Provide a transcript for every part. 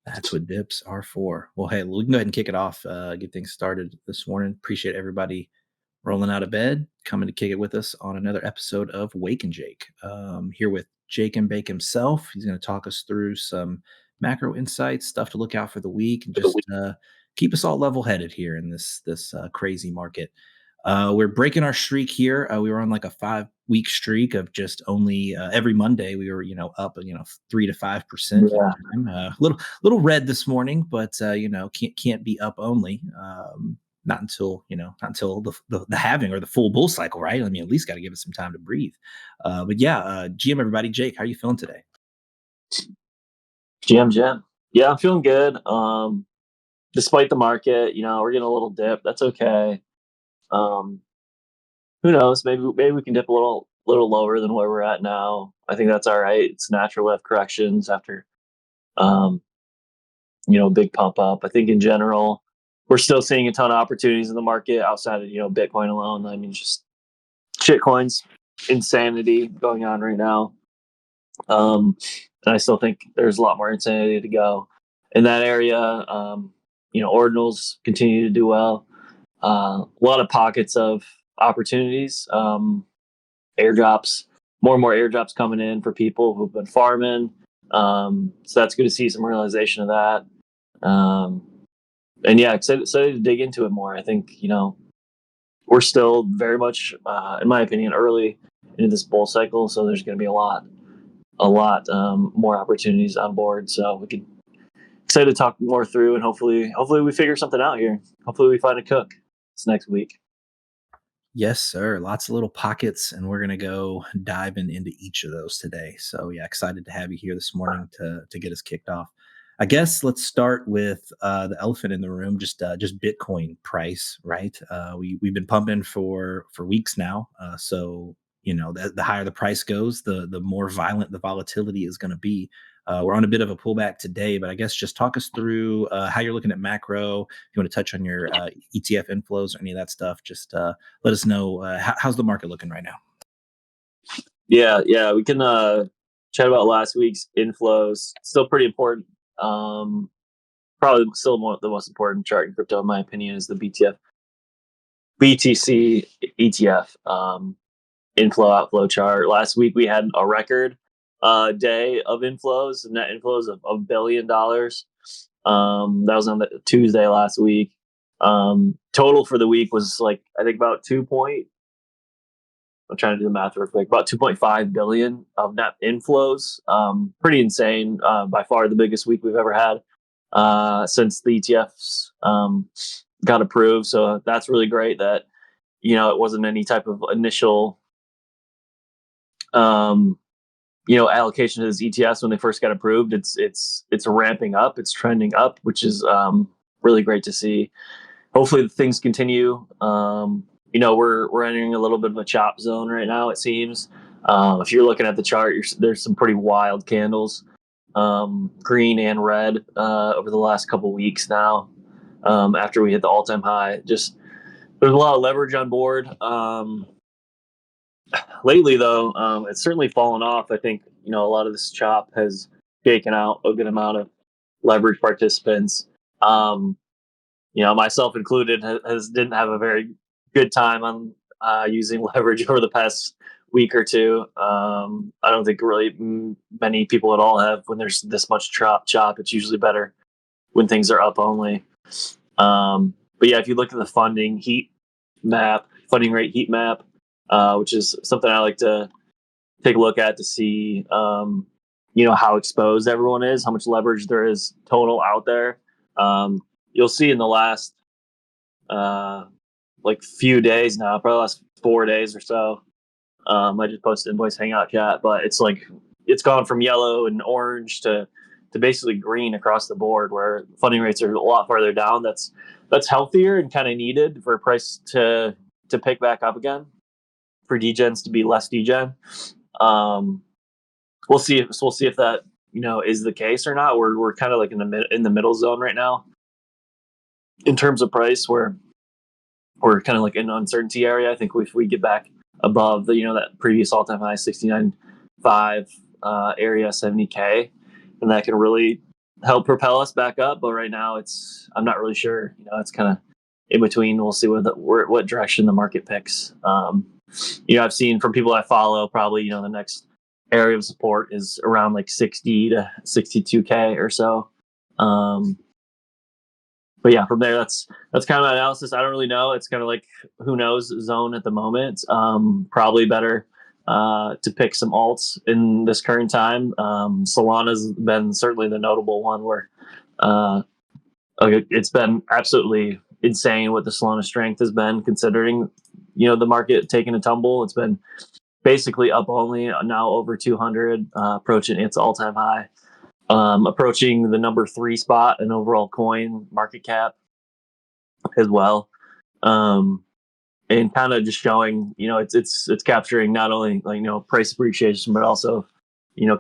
That's what dips are for. Well, hey, we can go ahead and kick it off, get things started this morning. Appreciate everybody rolling out of bed, coming to kick it with us on another episode of Wake and Jake. Here with Jake and Bake himself. He's going to talk us through some macro insights, stuff to look out for the week, and just keep us all level headed here in this crazy market. We're breaking our streak here. We were on like a 5-week streak of just only every Monday we were, up, 3 to 5% Yeah. each time. Little red this morning, but can't be up only. Not until the halving or the full bull cycle, right? I mean, at least got to give it some time to breathe. But yeah, GM everybody, Jake, how are you feeling today? GM. Yeah, I'm feeling good. Despite the market, we're getting a little dip. That's okay. Um, who knows? Maybe we can dip a little lower than where we're at now. I think that's all right. It's natural to have corrections after um, big pump up. I think in general, we're still seeing a ton of opportunities in the market outside of, Bitcoin alone. I mean, just shitcoins, insanity going on right now. And I still think there's a lot more insanity to go in that area. Ordinals continue to do well. A lot of pockets of opportunities, airdrops, more and more airdrops coming in for people who've been farming. So that's good to see some realization of that. And yeah, excited to dig into it more. I think, we're still very much, in my opinion, early into this bull cycle. So there's going to be a lot more opportunities on board. So we can excited to talk more through, and hopefully we figure something out here. Hopefully we find a cook this next week. Yes, sir. Lots of little pockets, and we're gonna go diving into each of those today. So yeah, excited to have you here this morning to get us kicked off. I guess let's start with the elephant in the room, just Bitcoin price, right? We've been pumping for weeks now. So the higher the price goes, the more violent the volatility is going to be. We're on a bit of a pullback today, but I guess just talk us through how you're looking at macro. If you want to touch on your ETF inflows or any of that stuff, just let us know how's the market looking right now. Yeah, we can chat about last week's inflows. Still pretty important. Probably still the most important chart in crypto, in my opinion, is the BTC ETF inflow outflow chart. Last week we had a record day of inflows, net inflows of $1 billion. That was on the Tuesday last week. Total for the week was I think about I'm trying to do the math real quick. About 2.5 billion of net inflows. Pretty insane. By far the biggest week we've ever had since the ETFs got approved. So that's really great that it wasn't any type of initial allocation to these ETFs when they first got approved. It's ramping up. It's trending up, which is really great to see. Hopefully things continue. We're entering a little bit of a chop zone right now, it seems. If you're looking at the chart, there's some pretty wild candles, green and red, over the last couple weeks now. After we hit the all-time high, just there's a lot of leverage on board. Lately, though, it's certainly fallen off. I think a lot of this chop has taken out a good amount of leverage participants. Myself included, didn't have a very good time on using leverage over the past week or two. I don't think really many people at all have. When there's this much chop, it's usually better when things are up only. But yeah, if you look at the funding rate heat map, which is something I like to take a look at to see, how exposed everyone is, how much leverage there is total out there. You'll see in the last few days now, probably the last 4 days or so. I just posted in voice hangout chat, but it's gone from yellow and orange to basically green across the board, where funding rates are a lot farther down. That's healthier and kind of needed for a price to pick back up again, for degens to be less degen. We'll see if that is the case or not. We're kind of in the middle zone right now in terms of price, where we're kind of in an uncertainty area. I think if we get back above that previous all-time high 69.5 area, 70K, and that can really help propel us back up. But right now, I'm not really sure. It's kind of in between. We'll see what direction the market picks. I've seen from people I follow, probably the next area of support is around like 60 to 62K or so. But yeah, from there, that's kind of my analysis. I don't really know. It's kind of like who knows zone at the moment. Probably better to pick some alts in this current time. Solana's been certainly the notable one where it's been absolutely insane what the Solana strength has been, considering the market taking a tumble. It's been basically up only, now over 200, approaching its all-time high. Approaching the number 3 spot in overall coin market cap as well. And kind of just showing, it's capturing not only price appreciation, but also,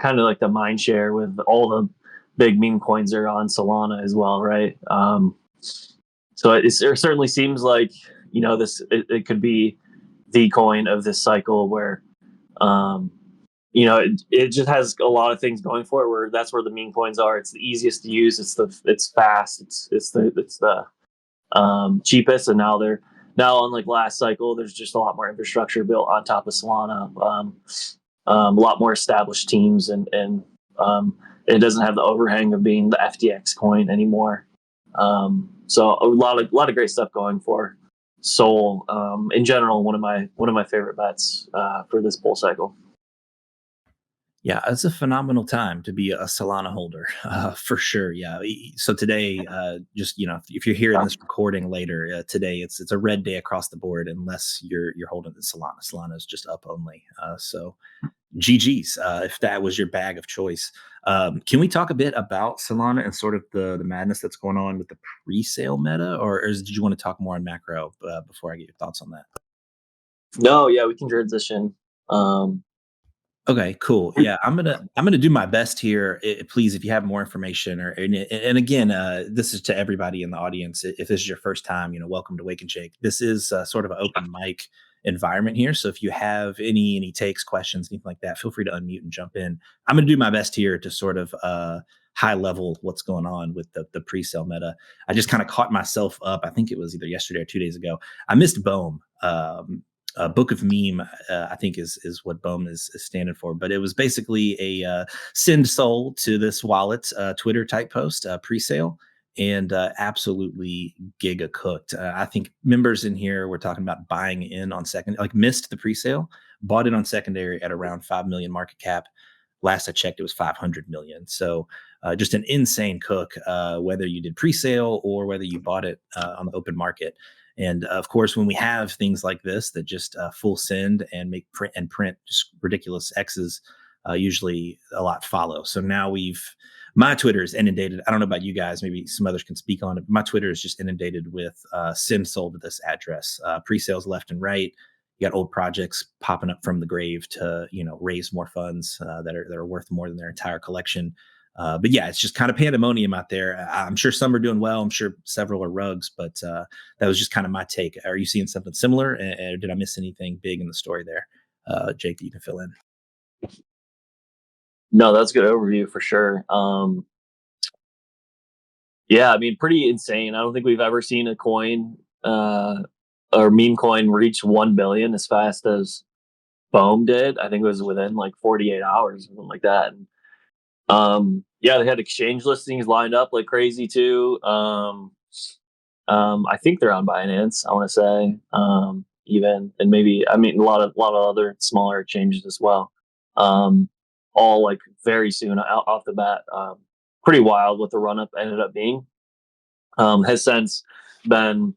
kind of like the mind share with all the big meme coins are on Solana as well, right? So it certainly seems like, it could be the coin of this cycle where, it just has a lot of things going for it. Where that's where the meme coins are. It's the easiest to use. It's fast. It's the cheapest. And now unlike last cycle, there's just a lot more infrastructure built on top of Solana. A lot more established teams, and it doesn't have the overhang of being the FTX coin anymore. So a lot of great stuff going for Sol. In general, one of my favorite bets for this bull cycle. Yeah, it's a phenomenal time to be a Solana holder, for sure. Yeah. So today, just if you're hearing this recording later, today it's a red day across the board, unless you're holding the Solana. Solana is just up only. So GG's, if that was your bag of choice. Can we talk a bit about Solana and sort of the madness that's going on with the pre-sale meta, or did you want to talk more on macro before I get your thoughts on that? No, yeah, we can transition. Okay, cool. Yeah, I'm gonna do my best here. Please, if you have more information, and again, this is to everybody in the audience. If this is your first time, welcome to Wake and Shake. This is sort of an open mic environment here. So if you have any takes, questions, anything like that, feel free to unmute and jump in. I'm gonna do my best here to sort of high level what's going on with the pre-sale meta. I just kind of caught myself up. I think it was either yesterday or 2 days ago. I missed Bohm. Book of Meme, I think is what BOEM is standing for. But it was basically a send soul to this wallet Twitter type post pre-sale, and absolutely giga cooked. I think members in here were talking about buying in on second, like missed the pre-sale, bought it on secondary at around 5 million market cap. Last I checked, it was 500 million. So just an insane cook, whether you did pre-sale or whether you bought it on the open market. And of course, when we have things like this that just full send and make print just ridiculous X's, usually a lot follow. So now my Twitter is inundated. I don't know about you guys, maybe some others can speak on it. But my Twitter is just inundated with send sold to this address, pre-sales left and right. You got old projects popping up from the grave to raise more funds that are worth more than their entire collection. But yeah, it's just kind of pandemonium out there. I'm sure some are doing well. I'm sure several are rugs, but that was just kind of my take. Are you seeing something similar? Or did I miss anything big in the story there? Jake, that you can fill in. No, that's a good overview for sure. Yeah, I mean, pretty insane. I don't think we've ever seen a coin or meme coin reach 1 billion as fast as Bohm did. I think it was within like 48 hours or something like that. And yeah, they had exchange listings lined up like crazy too. I think they're on Binance, I want to say, even, and maybe, I mean, a lot of other smaller exchanges as well. All like very soon off the bat. Pretty wild what the run up ended up being. Has since been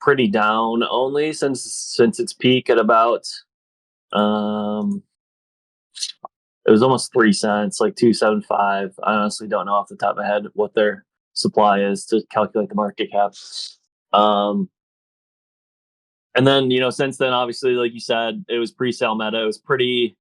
pretty down only since its peak at about it was almost 3 cents, like 2.75. I honestly don't know off the top of my head what their supply is to calculate the market cap. And then, since then, obviously, like you said, it was pre-sale meta. It was pretty,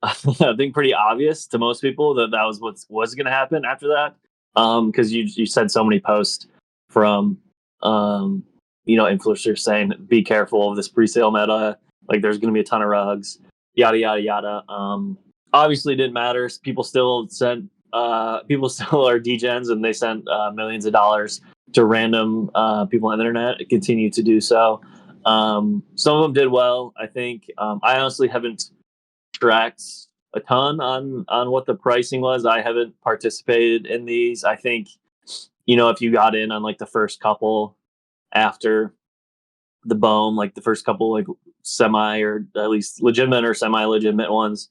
I think, pretty obvious to most people that was what was going to happen after that. Because you said so many posts from, influencers saying, be careful of this pre-sale meta. Like, there's going to be a ton of rugs, yada, yada, yada. Obviously, it didn't matter. People still sent people still are degens, and they sent millions of dollars to random people on the internet. Continue to do so. Some of them did well, I think. I honestly haven't tracked a ton on what the pricing was. I haven't participated in these. I think, if you got in on like the first couple after the boom, like the first couple like semi or at least legitimate or semi legitimate ones,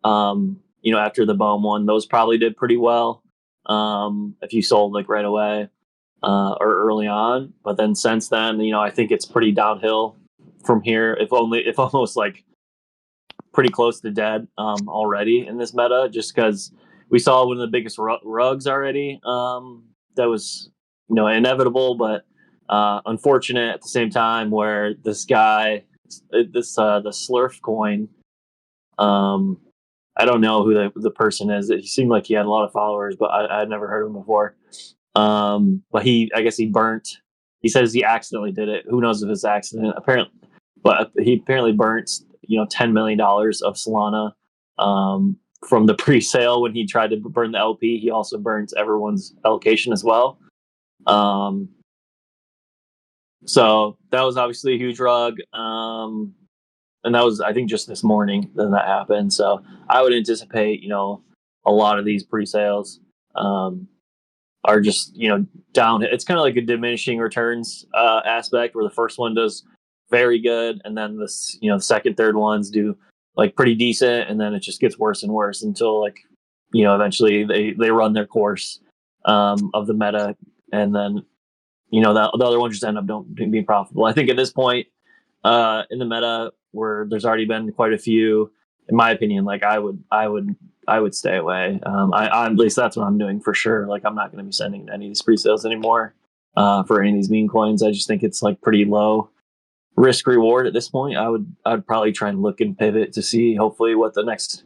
after the boom one, those probably did pretty well. If you sold like right away or early on, but then since then, I think it's pretty downhill from here. If almost like pretty close to dead already in this meta, just because we saw one of the biggest rugs already. That was inevitable, but unfortunate at the same time. Where this guy, the Slurf coin. I don't know who the person is. He seemed like he had a lot of followers, but I had never heard of him before. But I guess he burnt. He says he accidentally did it. Who knows if it's accident? Apparently, but he apparently burnt $10 million of Solana from the pre-sale when he tried to burn the LP. He also burns everyone's allocation as well. So that was obviously a huge rug. And that was, I think, just this morning that happened. So I would anticipate, a lot of these pre-sales are just, down. It's kind of like a diminishing returns aspect where the first one does very good, and then this, the second, third ones do like pretty decent, and then it just gets worse and worse until like, eventually they run their course of the meta, and then the other ones just end up don't being profitable. I think at this point in the meta where there's already been quite a few, in my opinion, like I would stay away. I at least that's what I'm doing for sure. Like I'm not going to be sending any of these pre-sales anymore for any of these meme coins. I just think it's like pretty low risk reward at this point. I'd probably try and look and pivot to see hopefully what the next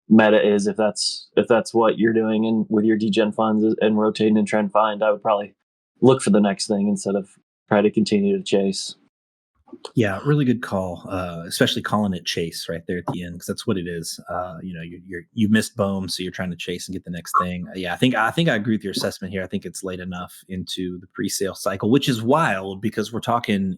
meta is, if that's what you're doing and with your degen funds and rotating and trend find. I would probably look for the next thing instead of try to continue to chase. Yeah, really good call. Especially calling it chase right there at the end, because that's what it is. You missed boom, so you're trying to chase and get the next thing. Yeah, I think I agree with your assessment here. I think it's late enough into the pre-sale cycle, which is wild because we're talking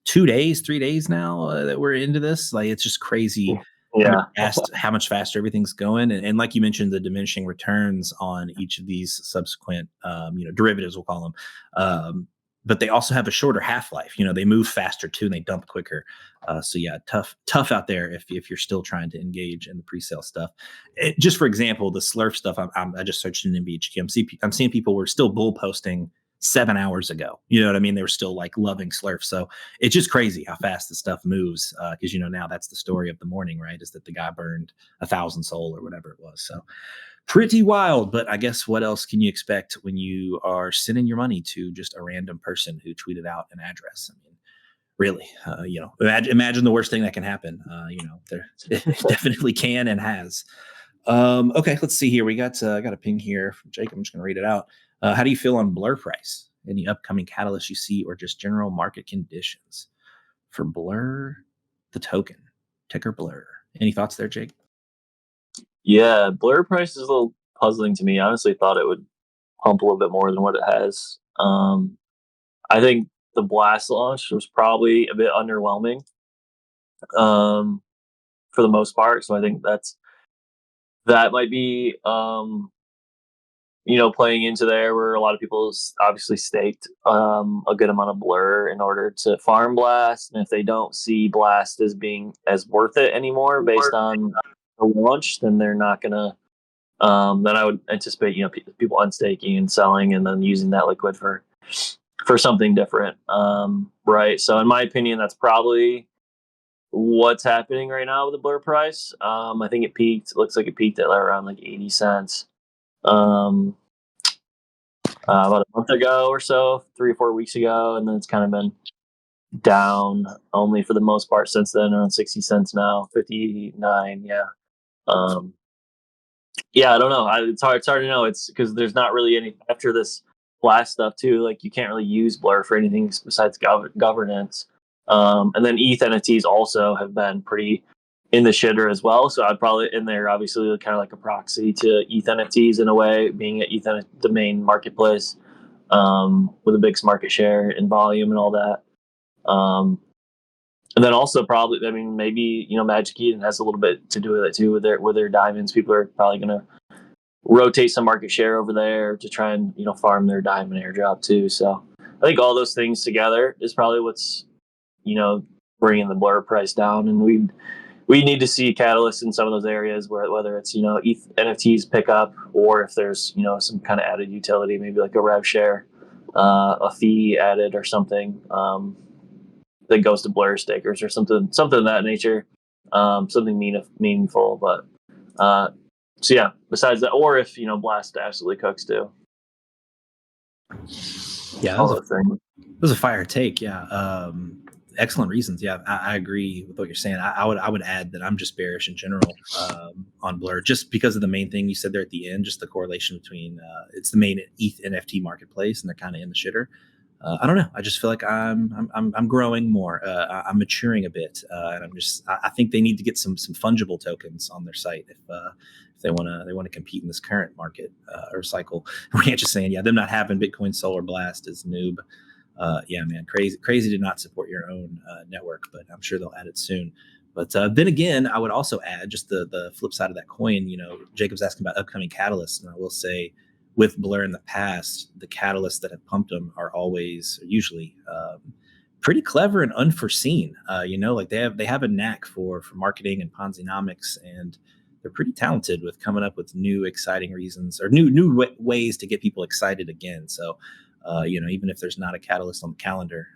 2 days, 3 days now that we're into this. Like it's just crazy. Yeah. How much faster everything's going, and like you mentioned, the diminishing returns on each of these subsequent derivatives, we'll call them. But they also have a shorter half-life. They move faster too, and they dump quicker. So yeah, tough out there if you're still trying to engage in the pre-sale stuff. Just for example, the Slurf stuff. I just searched in MVHQ. I'm seeing people were still bull posting 7 hours ago. You know what I mean? They were still like loving Slurf. So it's just crazy how fast the stuff moves. Because now that's the story of the morning, right? Is that the guy burned 1,000 SOL or whatever it was. So pretty wild. But I guess what else can you expect when you are sending your money to just a random person who tweeted out an address? I mean, really, imagine the worst thing that can happen. It definitely can and has. Okay, let's see here. We got I got a ping here from Jake. I'm just going to read it out. How do you feel on Blur price? Any upcoming catalysts you see, or just general market conditions for Blur, the token, ticker Blur? Any thoughts there, Jake? Yeah, Blur price is a little puzzling to me. I honestly thought it would pump a little bit more than what it has. I think the Blast launch was probably a bit underwhelming for the most part. So I think that might be playing into there where a lot of people obviously staked a good amount of Blur in order to farm Blast, and if they don't see Blast as being as worth it anymore based on the launch, then they're not gonna. Then I would anticipate people unstaking and selling, and then using that liquid for something different, right? So in my opinion, that's probably what's happening right now with the Blur price. I think it peaked. It looks like it peaked at around like 80 cents. About a month ago or so, 3 or 4 weeks ago, and then it's kind of been down only for the most part since then, around 60 cents now, 59. Yeah. Yeah, I don't know. It's hard to know. It's because there's not really any after this Blast stuff too. Like you can't really use Blur for anything besides governance. And then ETH NFTs also have been pretty in the shitter as well. So I'd probably in there, obviously, kind of like a proxy to ETH NFTs in a way, being at ETH the main marketplace, with the biggest market share and volume and all that. And then also probably, I mean, maybe, Magic Eden has a little bit to do with it too, with their diamonds. People are probably going to rotate some market share over there to try and, farm their diamond airdrop too. So I think all those things together is probably what's, bringing the blur price down. And we need to see catalysts in some of those areas whether it's, ETH NFTs pick up, or if there's, some kind of added utility, maybe like a rev share, a fee added or something, that goes to blur stakers or something of that nature, something meaningful. But so yeah, besides that, or if, Blast absolutely cooks too. Yeah, All those things. It was a fire take. Yeah. Excellent reasons. Yeah, I agree with what you're saying. I would add that I'm just bearish in general on Blur, just because of the main thing you said there at the end, just the correlation between it's the main ETH NFT marketplace, and they're kind of in the shitter. I don't know. I just feel like I'm growing more. I'm maturing a bit, and I think they need to get some fungible tokens on their site if they want to compete in this current market or cycle. We can't just saying, yeah, them not having Bitcoin Solar Blast is noob. Yeah, man, crazy to not support your own network, but I'm sure they'll add it soon. But then again, I would also add just the flip side of that coin. Jacob's asking about upcoming catalysts, and I will say, with Blur in the past, the catalysts that have pumped them are usually pretty clever and unforeseen. Like they have a knack for marketing and Ponzinomics, and they're pretty talented with coming up with new exciting reasons or new ways to get people excited again. So even if there's not a catalyst on the calendar,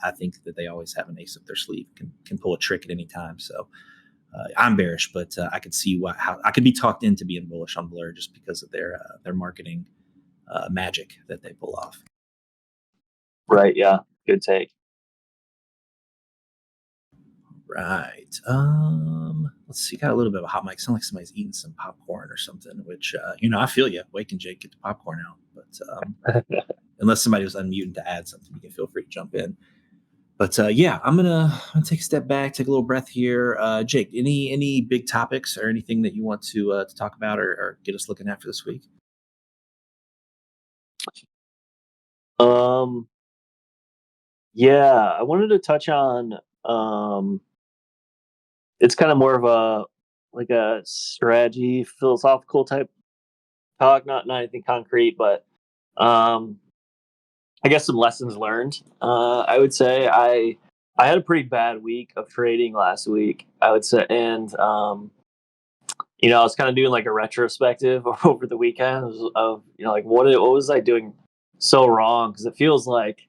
I think that they always have an ace up their sleeve, can pull a trick at any time. So I'm bearish, but I could see how I could be talked into being bullish on Blur just because of their marketing magic that they pull off. Right. Yeah. Good take. Right. Let's see. Got a little bit of a hot mic. Sound like somebody's eating some popcorn or something. Which I feel you. Wake and Jake, get the popcorn out. But unless somebody was unmuting to add something, you can feel free to jump in. But yeah, I'm gonna take a step back, take a little breath here. Jake, any big topics or anything that you want to talk about or get us looking at for this week? Yeah, I wanted to touch on. It's kind of more of a strategy, philosophical type talk, not anything concrete, but I guess some lessons learned. I would say I had a pretty bad week of trading last week, I would say, and I was kind of doing like a retrospective over the weekend of like what was I doing so wrong, because it feels like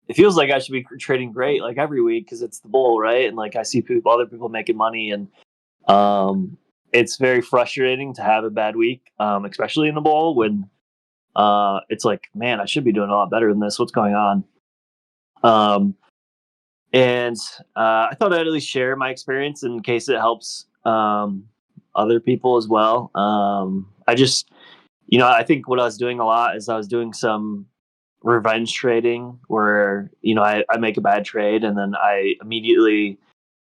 I should be trading great like every week because it's the bull, right? And like I see other people making money, and it's very frustrating to have a bad week, especially in the bull when it's like, man, I should be doing a lot better than this. What's going on? And I thought I'd at least share my experience in case it helps other people as well. I just, I think what I was doing a lot is I was doing some revenge trading where, I make a bad trade and then I immediately,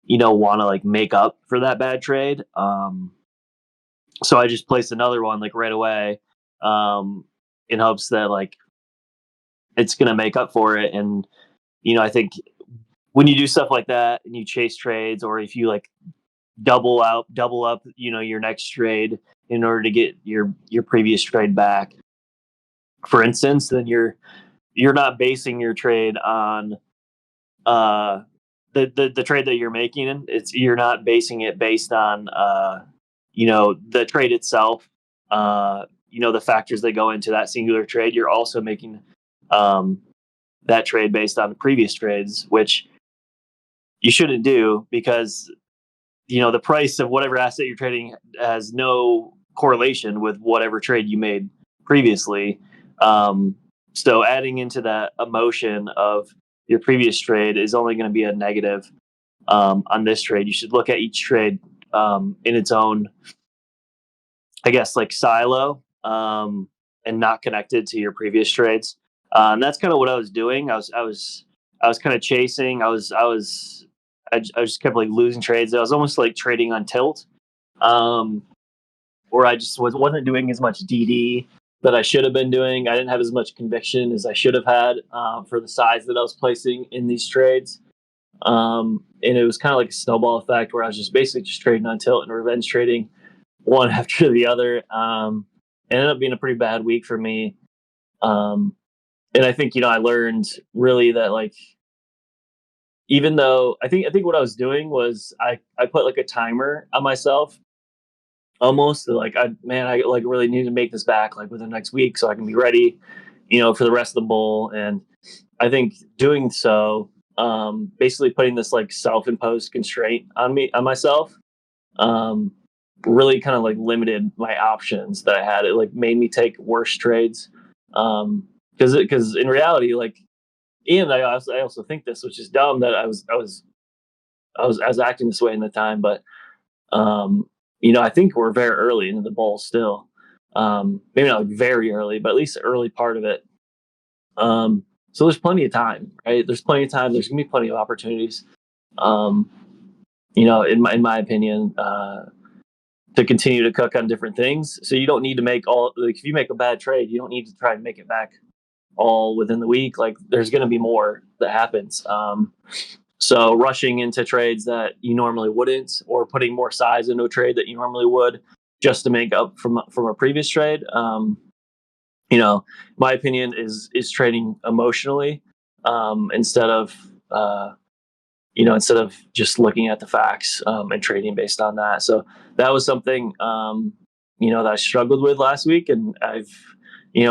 want to like make up for that bad trade. So I just placed another one like right away, in hopes that like it's going to make up for it. And, I think when you do stuff like that and you chase trades, or if you like double up, your next trade in order to get your previous trade back, for instance, then you're not basing your trade on the trade that you're making. You're not basing it based on the trade itself, the factors that go into that singular trade. You're also making that trade based on the previous trades, which you shouldn't do, because the price of whatever asset you're trading has no correlation with whatever trade you made previously. So adding into that emotion of your previous trade is only going to be a negative on this trade. You should look at each trade in its own, I guess, like silo, and not connected to your previous trades. And that's kind of what I was doing. I was kind of chasing. I was I just kept like losing trades. I was almost like trading on tilt, um, where I just wasn't doing as much DD that I should have been doing. I didn't have as much conviction as I should have had for the size that I was placing in these trades. And it was kind of like a snowball effect where I was just basically just trading on tilt and revenge trading one after the other. It ended up being a pretty bad week for me. And I think, I learned really that like, even though I think what I was doing was I put like a timer on myself almost like I like really need to make this back like within the next week so I can be ready, for the rest of the bowl. And I think doing so, basically putting this like self-imposed constraint on myself, um, really kind of like limited my options that I had. It like made me take worse trades, because in reality, like, and I also think this, which is dumb, that I was acting this way in the time, but um, I think we're very early into the bowl still. Maybe not like very early, but at least the early part of it. So there's plenty of time, right? There's plenty of time. There's gonna be plenty of opportunities. Um, in my opinion, to continue to cook on different things. So you don't need to make all like if you make a bad trade, you don't need to try and make it back all within the week. Like there's gonna be more that happens. So rushing into trades that you normally wouldn't, or putting more size into a trade that you normally would, just to make up from a previous trade. My opinion is trading emotionally, instead of just looking at the facts, and trading based on that. So that was something, that I struggled with last week, and I've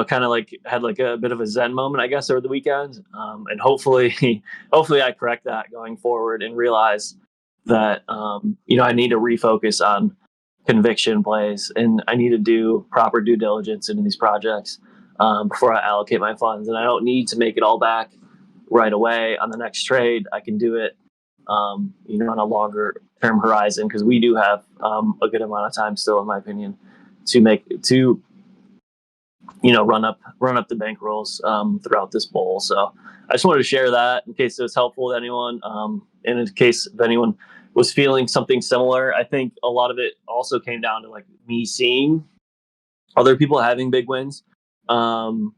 kind of like had like a bit of a zen moment, I guess, over the weekend, and hopefully hopefully I correct that going forward and realize that I need to refocus on conviction plays, and I need to do proper due diligence into these projects, before I allocate my funds. And I don't need to make it all back right away on the next trade. I can do it, on a longer term horizon, because we do have a good amount of time still, in my opinion, to run up the bankrolls, throughout this bowl. So I just wanted to share that in case it was helpful to anyone, and in case if anyone was feeling something similar. I think a lot of it also came down to like me seeing other people having big wins, um,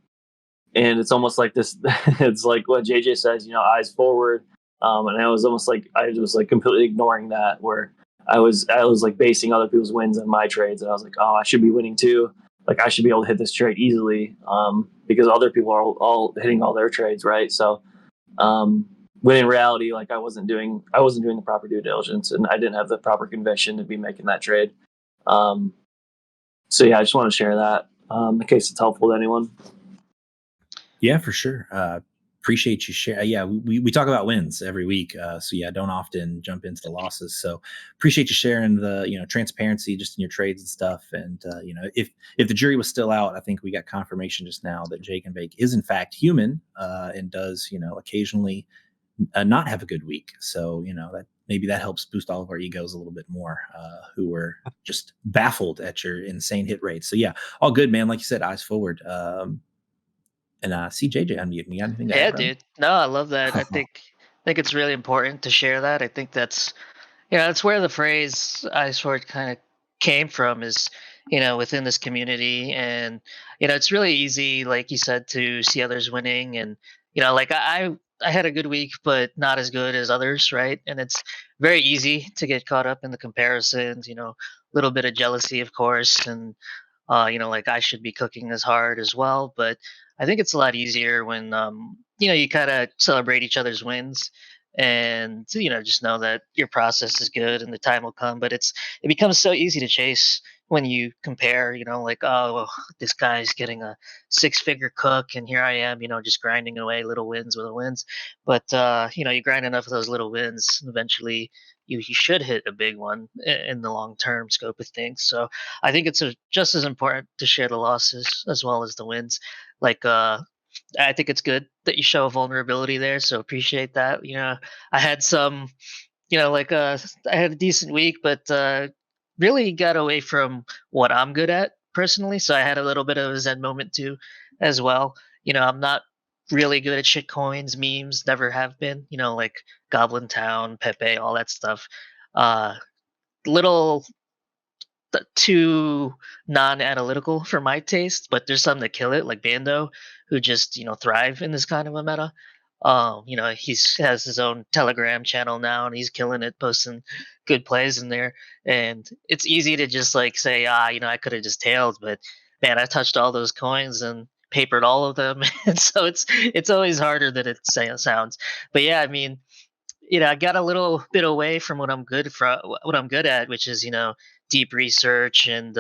and it's almost like this. It's like what JJ says, eyes forward. And I was like completely ignoring that, where I was like basing other people's wins on my trades, and I was like, oh, I should be winning too. Like I should be able to hit this trade easily, because other people are all hitting all their trades, right? So, when in reality, like I wasn't doing the proper due diligence, and I didn't have the proper conviction to be making that trade. Um, so yeah, I just want to share that, in case it's helpful to anyone. Yeah, for sure. Appreciate you share. Yeah, we talk about wins every week. So yeah, don't often jump into the losses. So appreciate you sharing the transparency just in your trades and stuff. And if the jury was still out, I think we got confirmation just now that Jake and Bake is in fact human, and does occasionally not have a good week. So that maybe that helps boost all of our egos a little bit more, who were just baffled at your insane hit rate. So yeah, all good, man. Like you said, eyes forward. And see JJ unmute. You got anything to add, Yeah, brother? dude. No, I love that. I think it's really important to share that. I think that's where the phrase "I sort" kind of came from, is within this community. And it's really easy, like you said, to see others winning. And like I had a good week, but not as good as others, right? And it's very easy to get caught up in the comparisons. A little bit of jealousy, of course. And like I should be cooking as hard as well. But I think it's a lot easier when you kind of celebrate each other's wins, and just know that your process is good and the time will come. But it becomes so easy to chase when you compare. Like, oh, well, this guy's getting a six-figure cook, and here I am, just grinding away little wins, little wins. But you grind enough of those little wins, eventually you should hit a big one in the long term scope of things. So I think it's just as important to share the losses as well as the wins. Like, I think it's good that you show vulnerability there. So appreciate that. I had some, like, I had a decent week, but really got away from what I'm good at personally. So I had a little bit of a Zen moment too, as well. I'm not really good at shit coins, memes, never have been, like Goblin Town, Pepe, all that stuff. Uh, little too non-analytical for my taste, but there's some that kill it, like Bando, who just thrive in this kind of a meta. He's has his own Telegram channel now, and he's killing it, posting good plays in there. And it's easy to just like say, I could have just tailed, but man, I touched all those coins and papered all of them, and so it's always harder than sounds. But yeah, I mean, I got a little bit away from what I'm good at, which is deep research and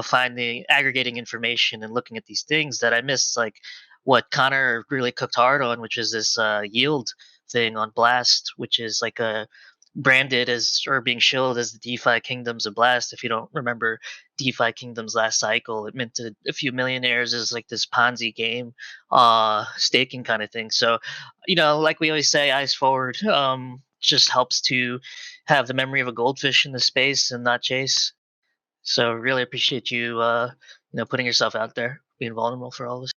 finding aggregating information and looking at these things that I missed, like what Connor really cooked hard on, which is this yield thing on Blast, which is like a branded as or being shilled as the DeFi kingdoms of Blast. If you don't remember DeFi kingdoms last cycle, it minted a few millionaires as like this Ponzi game, staking kind of thing. So, like we always say, eyes forward. Just helps to have the memory of a goldfish in the space and not chase. So really appreciate you, putting yourself out there, being vulnerable for all this.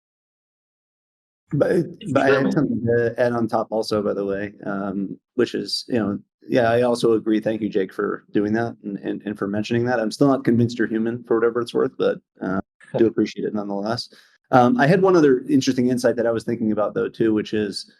But I had something to add on top also, by the way, which is, yeah, I also agree. Thank you, Jake, for doing that and for mentioning that. I'm still not convinced you're human for whatever it's worth, but do appreciate it nonetheless. I had one other interesting insight that I was thinking about, though, too, which is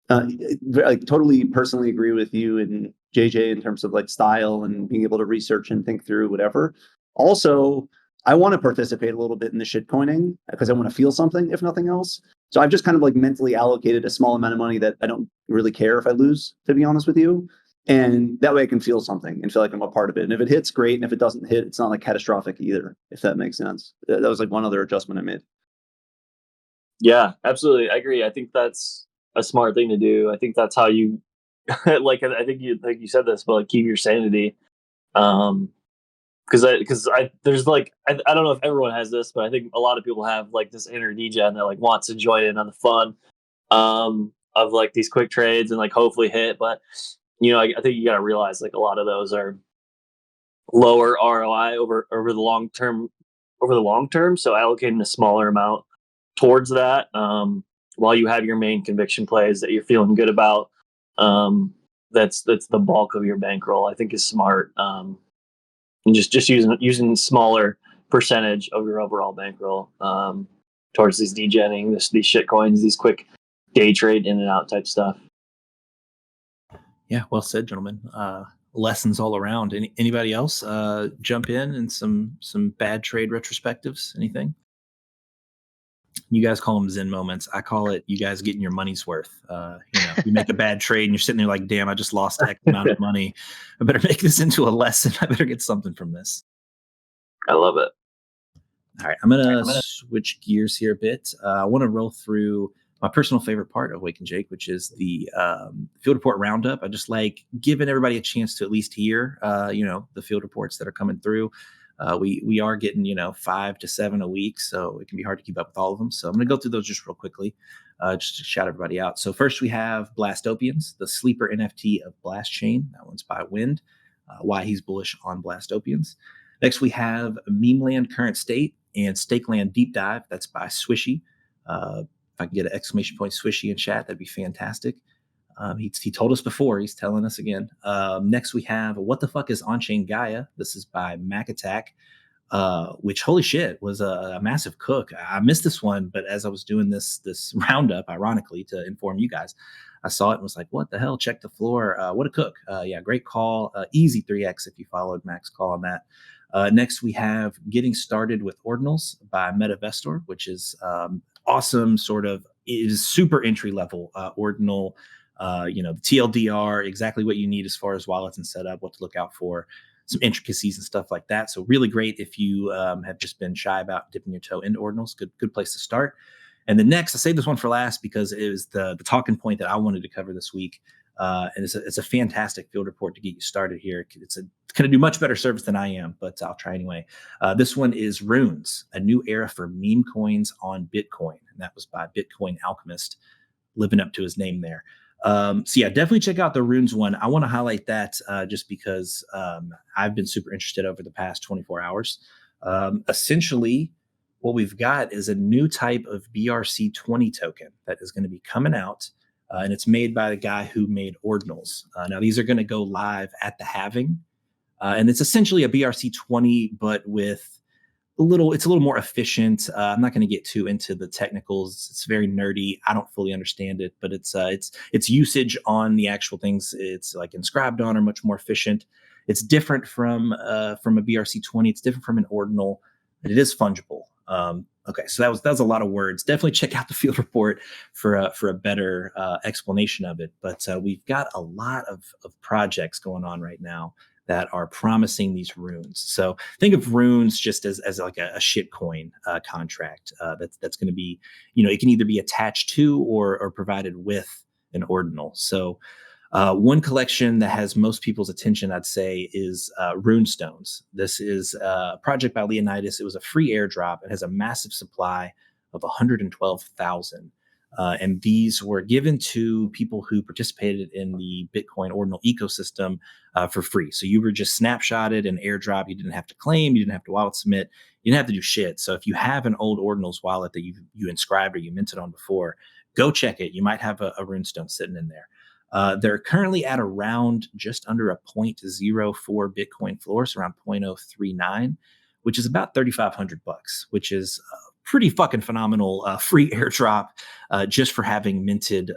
I totally personally agree with you and JJ in terms of like style and being able to research and think through whatever. Also, I want to participate a little bit in the shitcoining because I want to feel something, if nothing else. So I've just kind of like mentally allocated a small amount of money that I don't really care if I lose, to be honest with you. And that way I can feel something and feel like I'm a part of it. And if it hits, great. And if it doesn't hit, it's not like catastrophic either, if that makes sense. That was like one other adjustment I made. Yeah, absolutely. I agree. I think that's a smart thing to do. I think that's how you like I think you said this, but like keep your sanity. Because I there's like I don't know if everyone has this, but I think a lot of people have like this inner degen that like wants to join in on the fun of like these quick trades and like hopefully hit. But I think you got to realize like a lot of those are lower ROI over the long term. So allocating a smaller amount towards that, while you have your main conviction plays that you're feeling good about, that's the bulk of your bankroll, I think is smart. And just using smaller percentage of your overall bankroll towards these degenning, these shit coins, these quick day trade in and out type stuff. Yeah, well said, gentlemen. Lessons all around. Anybody else jump in and some bad trade retrospectives? Anything? You guys call them Zen moments. I call it you guys getting your money's worth. You make a bad trade and you're sitting there like, damn, I just lost X amount of money. I better make this into a lesson. I better get something from this. I love it. All right, I'm gonna switch gears here a bit. I want to roll through my personal favorite part of Wake and Jake, which is the field report roundup. I just like giving everybody a chance to at least hear, the field reports that are coming through. We are getting 5 to 7 a week, so it can be hard to keep up with all of them. So I'm going to go through those just real quickly, just to shout everybody out. So first we have Blastopians, the sleeper NFT of Blast Chain. That one's by Wind. Why he's bullish on Blastopians. Next we have Memeland Current State and Stakeland Deep Dive. That's by Swishy. If I can get an exclamation point Swishy in chat, that'd be fantastic. He told us before. He's telling us again. Next, we have What the Fuck is On-Chain Gaia? This is by Mac Attack, which, holy shit, was a massive cook. I missed this one, but as I was doing this roundup, ironically, to inform you guys, I saw it and was like, what the hell? Check the floor. What a cook. Yeah, great call. Easy 3X if you followed Mac's call on that. Next, we have Getting Started with Ordinals by MetaVestor, which is awesome, is super entry level ordinal. The TLDR, exactly what you need as far as wallets and setup, what to look out for, some intricacies and stuff like that. So really great if you have just been shy about dipping your toe into ordinals. Good place to start. And then next, I saved this one for last because it was the talking point that I wanted to cover this week. And it's a fantastic field report to get you started here. It's going to do much better service than I am, but I'll try anyway. This one is Runes, a new era for meme coins on Bitcoin. And that was by Bitcoin Alchemist, living up to his name there. So yeah, definitely check out the Runes one. I want to highlight that just because I've been super interested over the past 24 hours. Essentially, what we've got is a new type of BRC20 token that is going to be coming out. And it's made by the guy who made ordinals. Now, these are going to go live at the halving. And it's essentially a BRC20, but with it's a little more efficient. I'm not going to get too into the technicals. It's very nerdy. I don't fully understand it, but its usage on the actual things it's like inscribed on are much more efficient. It's different from a BRC20. It's different from an ordinal, but it is fungible. Okay, so that was a lot of words. Definitely check out the field report for a better explanation of it. But we've got a lot of projects going on right now that are promising these runes. So think of runes just as like a shitcoin contract that's going to be, it can either be attached to or provided with an ordinal. So one collection that has most people's attention, I'd say, is Runestones. This is a project by Leonidas. It was a free airdrop. It has a massive supply of 112,000. And these were given to people who participated in the Bitcoin ordinal ecosystem for free. So you were just snapshotted and airdrop. You didn't have to claim. You didn't have to wallet submit. You didn't have to do shit. So if you have an old ordinals wallet that you inscribed or you minted on before, go check it. You might have a runestone sitting in there. They're currently at around just under a 0.04 Bitcoin floor, so around 0.039, which is about $3,500, which is pretty fucking phenomenal free airdrop just for having minted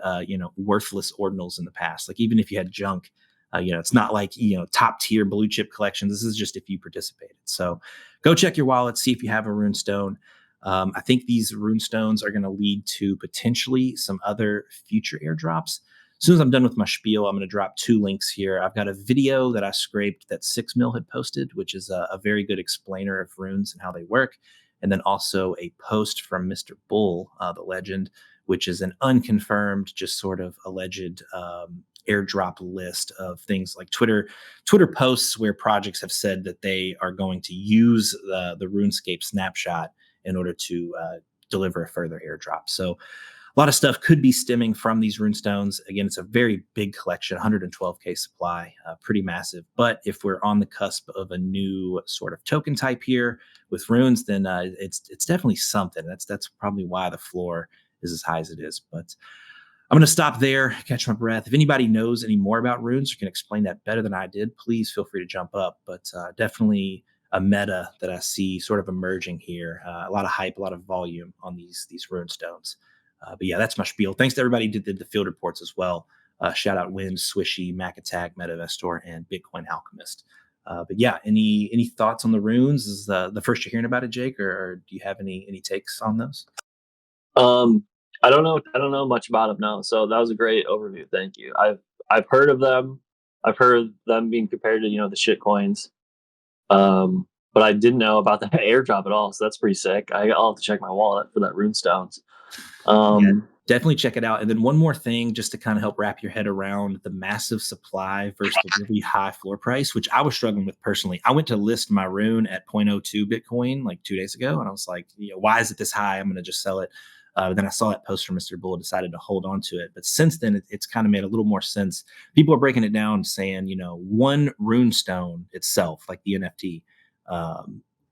worthless ordinals in the past. Like even if you had junk, it's not like top tier blue chip collections. This is just if you participated. So go check your wallet, see if you have a runestone. I think these runestones are going to lead to potentially some other future airdrops. As soon as I'm done with my spiel, I'm going to drop 2 links here. I've got a video that I scraped that 6mil had posted, which is a very good explainer of runes and how they work. And then also a post from Mr. Bull, the legend, which is an unconfirmed, just sort of alleged airdrop list of things like Twitter posts where projects have said that they are going to use the RuneScape snapshot in order to deliver a further airdrop. So a lot of stuff could be stemming from these runestones. Again, it's a very big collection, 112K supply, pretty massive. But if we're on the cusp of a new sort of token type here with runes, then it's definitely something. That's probably why the floor is as high as it is. But I'm going to stop there, catch my breath. If anybody knows any more about runes or can explain that better than I did, please feel free to jump up. But definitely a meta that I see sort of emerging here. A lot of hype, a lot of volume on these runestones. But yeah, that's my spiel. Thanks to everybody who did the field reports as well. Shout out Wind, Swishy, Mac Attack, MetaVestor, and Bitcoin Alchemist. But yeah, any thoughts on the runes? Is the first you're hearing about it, Jake, or do you have any takes on those? I don't know much about them now. So that was a great overview. Thank you. I've heard of them. I've heard them being compared to the shit coins. But I didn't know about the airdrop at all. So that's pretty sick. I'll have to check my wallet for that runestones. Yeah, definitely check it out. And then one more thing, just to kind of help wrap your head around the massive supply versus the really high floor price, which I was struggling with personally. I went to list my rune at 0.02 Bitcoin like 2 days ago, and I was like, why is it this high? I'm going to just sell it. Then I saw that post from Mr. Bull, decided to hold on to it. But since then, it's kind of made a little more sense. People are breaking it down, saying, one runestone itself, like the NFT,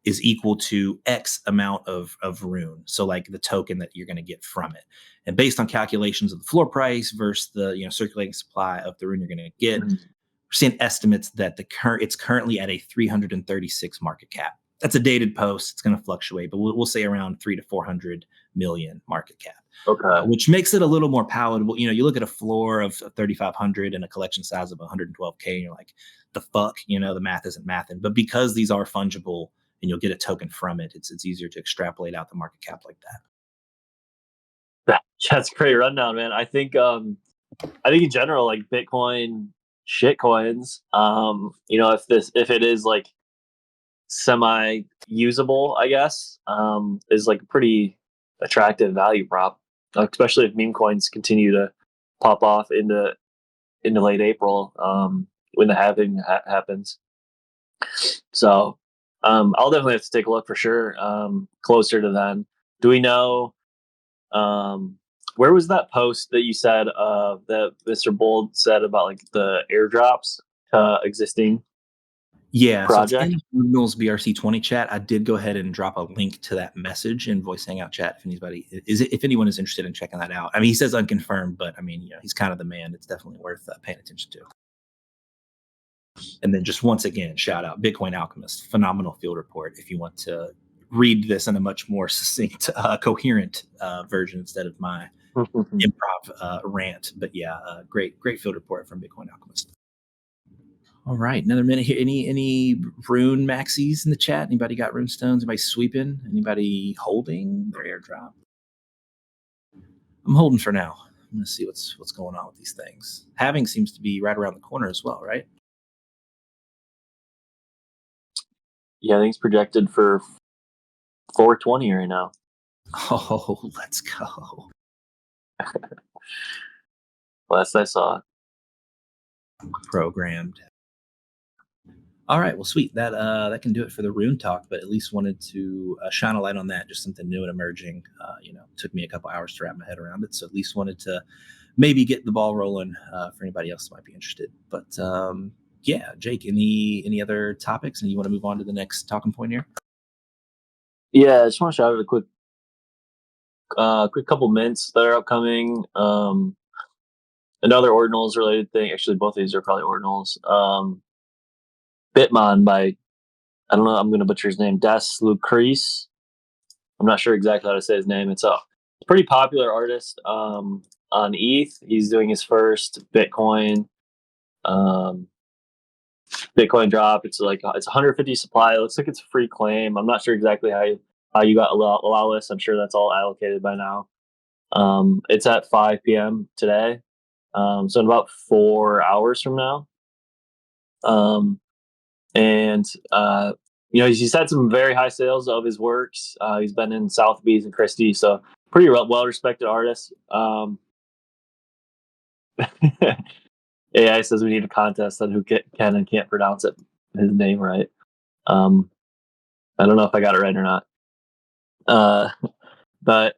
is equal to X amount of rune. So like the token that you're going to get from it. And based on calculations of the floor price versus the circulating supply of the rune you're going to get, we're seeing estimates that it's currently at a 336 market cap. That's a dated post. It's going to fluctuate, but we'll say around 300 to 400 million market cap. Okay. Which makes it a little more palatable. You look at a floor of 3,500 and a collection size of 112K, and you're like, the fuck, the math isn't mathing. But because these are fungible and you'll get a token from it, it's easier to extrapolate out the market cap like that. That's a great rundown, man. I think in general, like Bitcoin shit coins, if it is like semi usable, I guess, is like a pretty attractive value prop, especially if meme coins continue to pop off into late April, when the halving happens. So I'll definitely have to take a look for sure, closer to then. Do we know where was that post that you said that Mr. Bold said about like the airdrops existing? Yeah, so it's project? in Google's BRC20 chat. I did go ahead and drop a link to that message in Voice Hangout chat if anyone is interested in checking that out. I mean, he says unconfirmed, but I mean, he's kind of the man. It's definitely worth paying attention to. And then just once again, shout out Bitcoin Alchemist, phenomenal field report. If you want to read this in a much more succinct, coherent version instead of my improv rant. But yeah, great field report from Bitcoin Alchemist. All right, another minute here. Any rune maxis in the chat? Anybody got rune stones? Anybody sweeping? Anybody holding their airdrop? I'm holding for now. I'm gonna see what's going on with these things. Halving seems to be right around the corner as well, right? Yeah, I think it's projected for 420 right now. Oh, let's go. Last I saw. Programmed. All right, well, sweet. That can do it for the rune talk. But at least wanted to shine a light on that. Just something new and emerging. Took me a couple hours to wrap my head around it. So at least wanted to maybe get the ball rolling for anybody else that might be interested. But yeah, Jake, any other topics? And you want to move on to the next talking point here? Yeah, I just want to shout out a quick couple mints that are upcoming. Another ordinals related thing. Actually, both of these are probably ordinals. Bitmon by, I don't know, I'm going to butcher his name, Des Lucrece. I'm not sure exactly how to say his name. It's a pretty popular artist on ETH. He's doing his first Bitcoin drop. It's 150 supply. It looks like it's a free claim. I'm not sure exactly how you got allow this. I'm sure that's all allocated by now. It's at 5 p.m. today. So in about 4 hours from now. He's had some very high sales of his works. He's been in Sotheby's and Christie, so pretty well-respected artist. AI says we need a contest on who can and can't pronounce his name right. I don't know if I got it right or not. But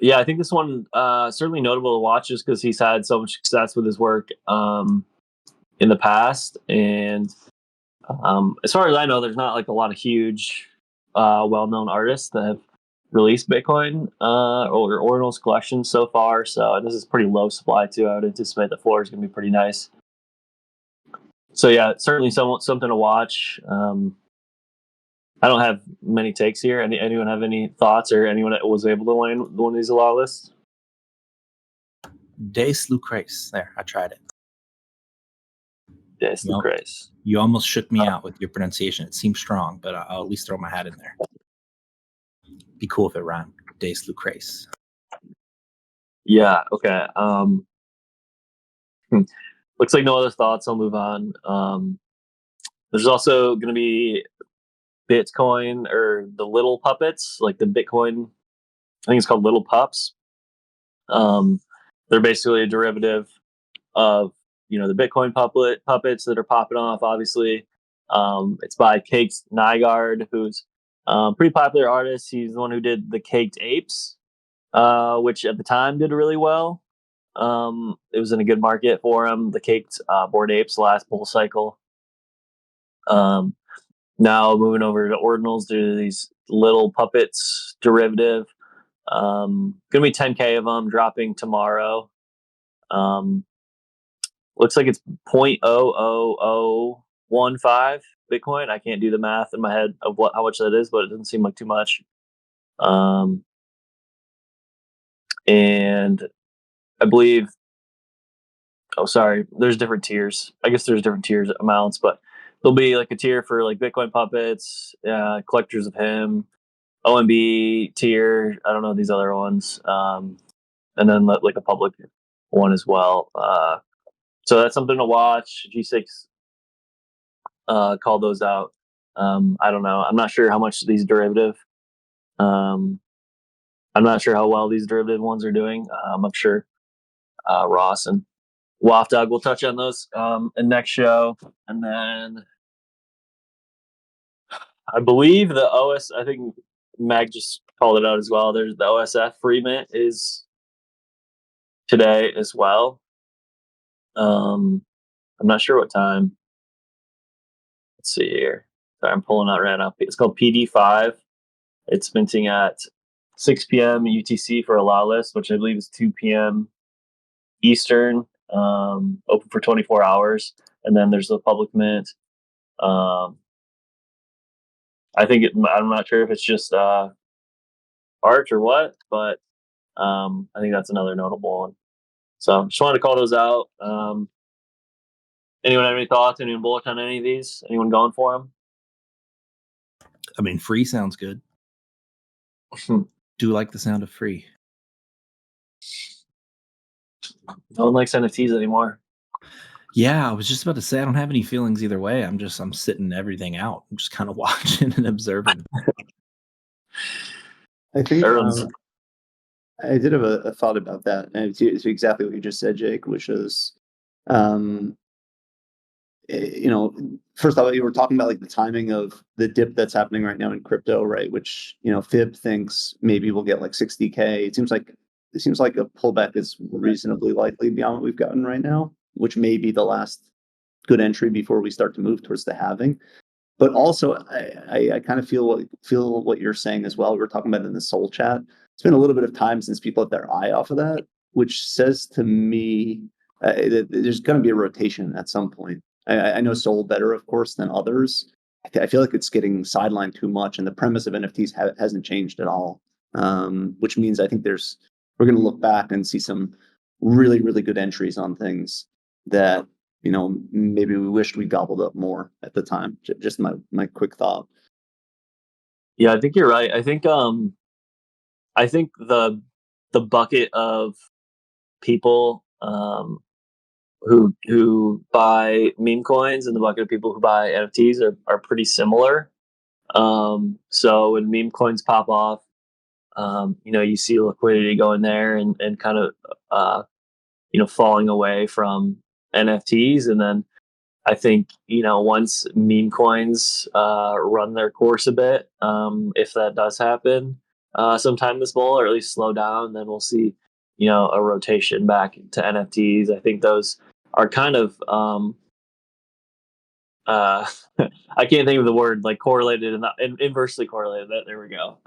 yeah, I think this one certainly notable to watch just because he's had so much success with his work in the past. And as far as I know, there's not like a lot of huge, well-known artists that have released Bitcoin or Ordinals collections so far. So this is pretty low supply too. I would anticipate the floor is going to be pretty nice. So yeah, certainly something to watch. I don't have many takes here. Anyone have any thoughts, or anyone that was able to land one of these allow lists? Des Lucrece. There, I tried it. Des Lucrece. You almost shook me out with your pronunciation. It seems strong, but I'll at least throw my hat in there. Be cool if it rhymed. Des Lucrece. Yeah. Okay. Looks like no other thoughts. I'll move on. There's also going to be Bitcoin or the little puppets, like the Bitcoin. I think it's called Little Pups. They're basically a derivative of the Bitcoin puppets that are popping off. Obviously, it's by Caked Nygaard, who's a pretty popular artist. He's the one who did the Caked Apes, which at the time did really well. It was in a good market for him. The Caked Bored Apes last bull cycle. Now moving over to Ordinals, to these little puppets derivative. Gonna be 10K of them dropping tomorrow. Looks like it's 0.00015 Bitcoin. I can't do the math in my head of how much that is, but it doesn't seem like too much. And I believe, there's different tiers. I guess there's different tiers amounts, but there'll be like a tier for like Bitcoin puppets, collectors of him, OMB tier. I don't know these other ones. And then like a public one as well. So that's something to watch. G6 called those out. I don't know. I'm not sure how much these derivative. I'm not sure how well these derivative ones are doing. I'm sure Ross and Waft Dog will touch on those in next show. And then I believe the OS, I think Mag just called it out as well. There's the OSF free mint is today as well. I'm not sure what time. let's see here. Sorry, I'm pulling out right now. It's called PD5. It's minting at 6 p.m. UTC for allow list, which I believe is 2 p.m. Eastern, open for 24 hours. And then there's the public mint. I think I'm not sure if it's just art or what, but I think that's another notable one. So just wanted to call those out. Anyone have any thoughts? Anyone bullish on any of these? Anyone going for them? I mean, free sounds good. Do like the sound of free. No one likes NFTs anymore. Yeah, I was just about to say I don't have any feelings either way. I'm sitting everything out. I'm just kind of watching and observing. I think Everyone's I did have a thought about that, and it's exactly what you just said, Jake, which is, um, first of all, you were talking about like the timing of the dip that's happening right now in crypto, right? Which Fib thinks maybe we'll get like 60K. It seems like a pullback is reasonably likely beyond what we've gotten right now, which may be the last good entry before we start to move towards the halving. But also, I kind of feel what you're saying as well. We were talking about it in the Soul chat. It's been a little bit of time since people had their eye off of that, which says to me that there's going to be a rotation at some point. I know Soul better, of course, than others. I feel like it's getting sidelined too much, and the premise of NFTs hasn't changed at all. Which means I think we're going to look back and see some really, really good entries on things that maybe we wished we gobbled up more at the time. Just my quick thought. Yeah, I think you're right. I think the bucket of people who buy meme coins and the bucket of people who buy NFTs are pretty similar. So when meme coins pop off, you see liquidity going there and kind of falling away from NFTs, and then I think once meme coins run their course a bit, if that does happen sometime this fall, or at least slow down, then we'll see a rotation back to NFTs. I think those are kind of I can't think of the word, like correlated and inversely correlated. There we go,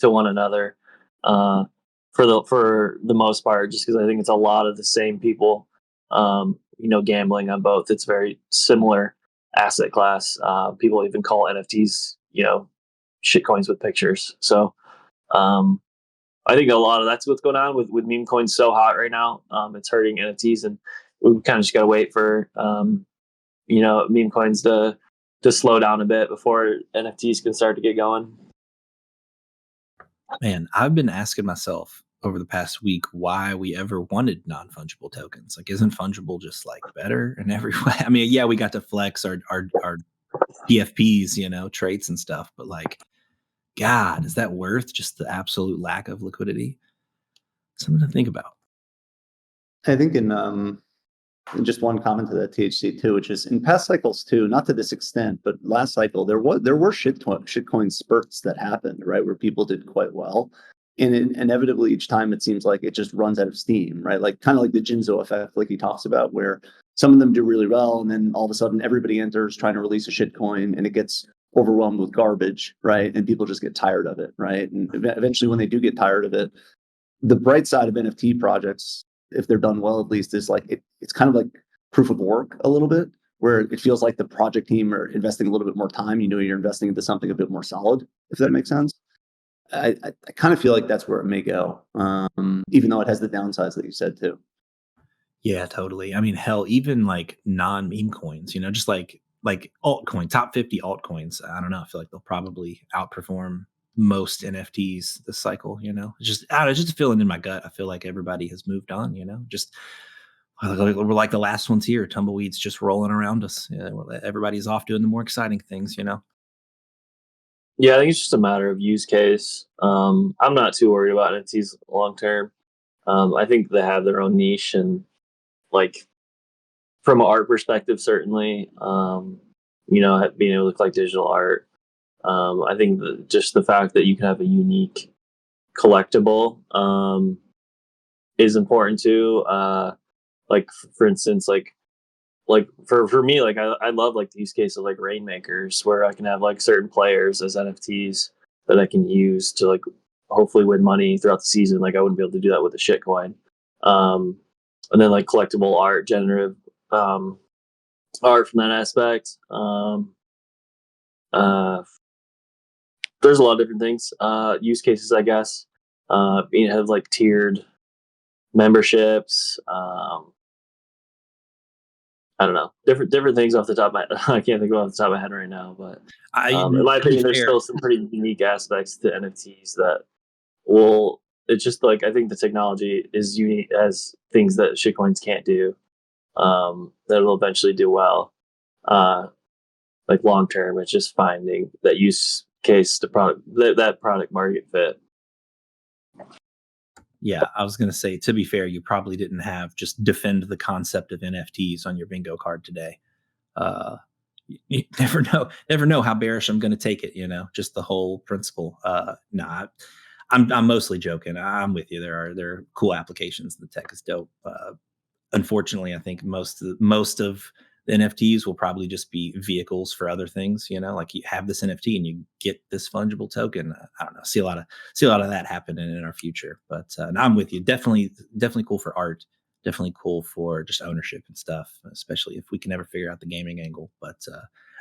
to one another for the most part, just because I think it's a lot of the same people gambling on both. It's very similar asset class. People even call NFTs shitcoins with pictures. So I think a lot of that's what's going on with meme coins so hot right now. It's hurting NFTs, and we kind of just got to wait for meme coins to slow down a bit before NFTs can start to get going. Man, I've been asking myself over the past week why we ever wanted non-fungible tokens. Like, isn't fungible just like better in every way? I mean, yeah, we got to flex our PFPs, traits and stuff, but like, God, is that worth just the absolute lack of liquidity? Something to think about. I think in just one comment to that THC too, which is in past cycles too, not to this extent, but last cycle there were shitcoin spurts that happened, right, where people did quite well, and inevitably each time it seems like it just runs out of steam, right? Like kind of like the Jinzo effect, like he talks about, where some of them do really well, and then all of a sudden everybody enters trying to release a shitcoin, and it gets overwhelmed with garbage, right? And people just get tired of it, right? And eventually, when they do get tired of it, the bright side of NFT projects, if they're done well, at least, is like it's kind of like proof of work a little bit, where it feels like the project team are investing a little bit more time. You're investing into something a bit more solid, if that makes sense. I kind of feel like that's where it may go, even though it has the downsides that you said too. Yeah, totally. I mean, hell, even like non-meme coins, just like altcoin, top 50 altcoins. I don't know. I feel like they'll probably outperform most NFTs this cycle, It's just, I don't know, it's just a feeling in my gut. I feel like everybody has moved on, just we're like the last ones here, tumbleweeds just rolling around us. Everybody's off doing the more exciting things, Yeah, I think it's just a matter of use case. I'm not too worried about NFTs long term. I think they have their own niche, and like from an art perspective, certainly, being able to collect digital art. I think just the fact that you can have a unique collectible is important too. Like for instance, like like for me, like I love like the use case of like rainmakers where I can have like certain players as NFTs that I can use to like hopefully win money throughout the season. Like I wouldn't be able to do that with a shitcoin. And then like collectible art, generative art from that aspect. There's a lot of different things, use cases, I guess. You have like tiered memberships. I don't know, different things off the top of my I can't think of off the top of my head right now, but in my To be opinion, there's fair, still some pretty unique aspects to NFTs that will. It's just like I think the technology is unique as things that shitcoins can't do. That will eventually do well. Like long term, it's just finding that use case to product that product market fit. yeah, I was going to say, to be fair, you probably didn't have just defend the concept of NFTs on your bingo card today. You never know how bearish I'm going to take it. Just the whole principle. Nah, I'm mostly joking. I'm with you. There are cool applications. The tech is dope. Unfortunately, I think most of the NFTs will probably just be vehicles for other things. Like you have this NFT and you get this fungible token. I don't know. See a lot of that happening in our future. But I'm with you. Definitely cool for art. Definitely cool for just ownership and stuff, especially if we can ever figure out the gaming angle. But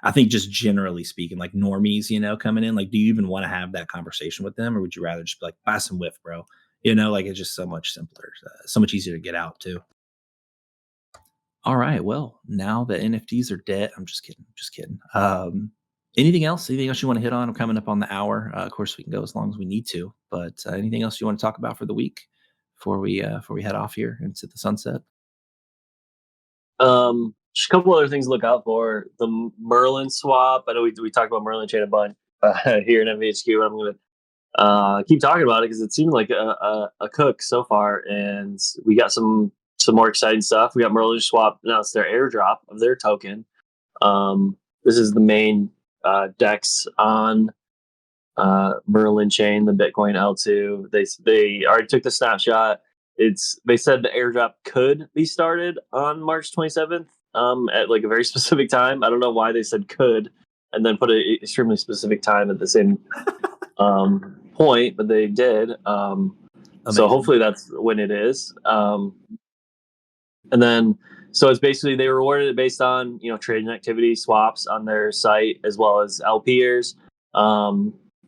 I think just generally speaking, like normies, coming in, like, do you even want to have that conversation with them, or would you rather just be like, buy some whiff, bro? Like it's just so much simpler, so much easier to get out too. All right. Well, now that NFTs are dead, I'm just kidding. Just kidding. Anything else? Anything else you want to hit on? I'm coming up on the hour. Of course, we can go as long as we need to. But anything else you want to talk about for the week before we head off here into the sunset? Just a couple other things to look out for. The Merlin swap. I know we talked about Merlin chain a bunch here in MVHQ. I'm going to keep talking about it because it seemed like a cook so far, and we got some more exciting stuff. We got Merlin Swap announced their airdrop of their token. This is the main DEX on Merlin chain, the Bitcoin L2. They already took the snapshot. They said the airdrop could be started on March 27th at like a very specific time. I don't know why they said could and then put an extremely specific time at the same point, but they did. So hopefully that's when it is. And then, so it's basically they rewarded it based on trading activity swaps on their site as well as LPers.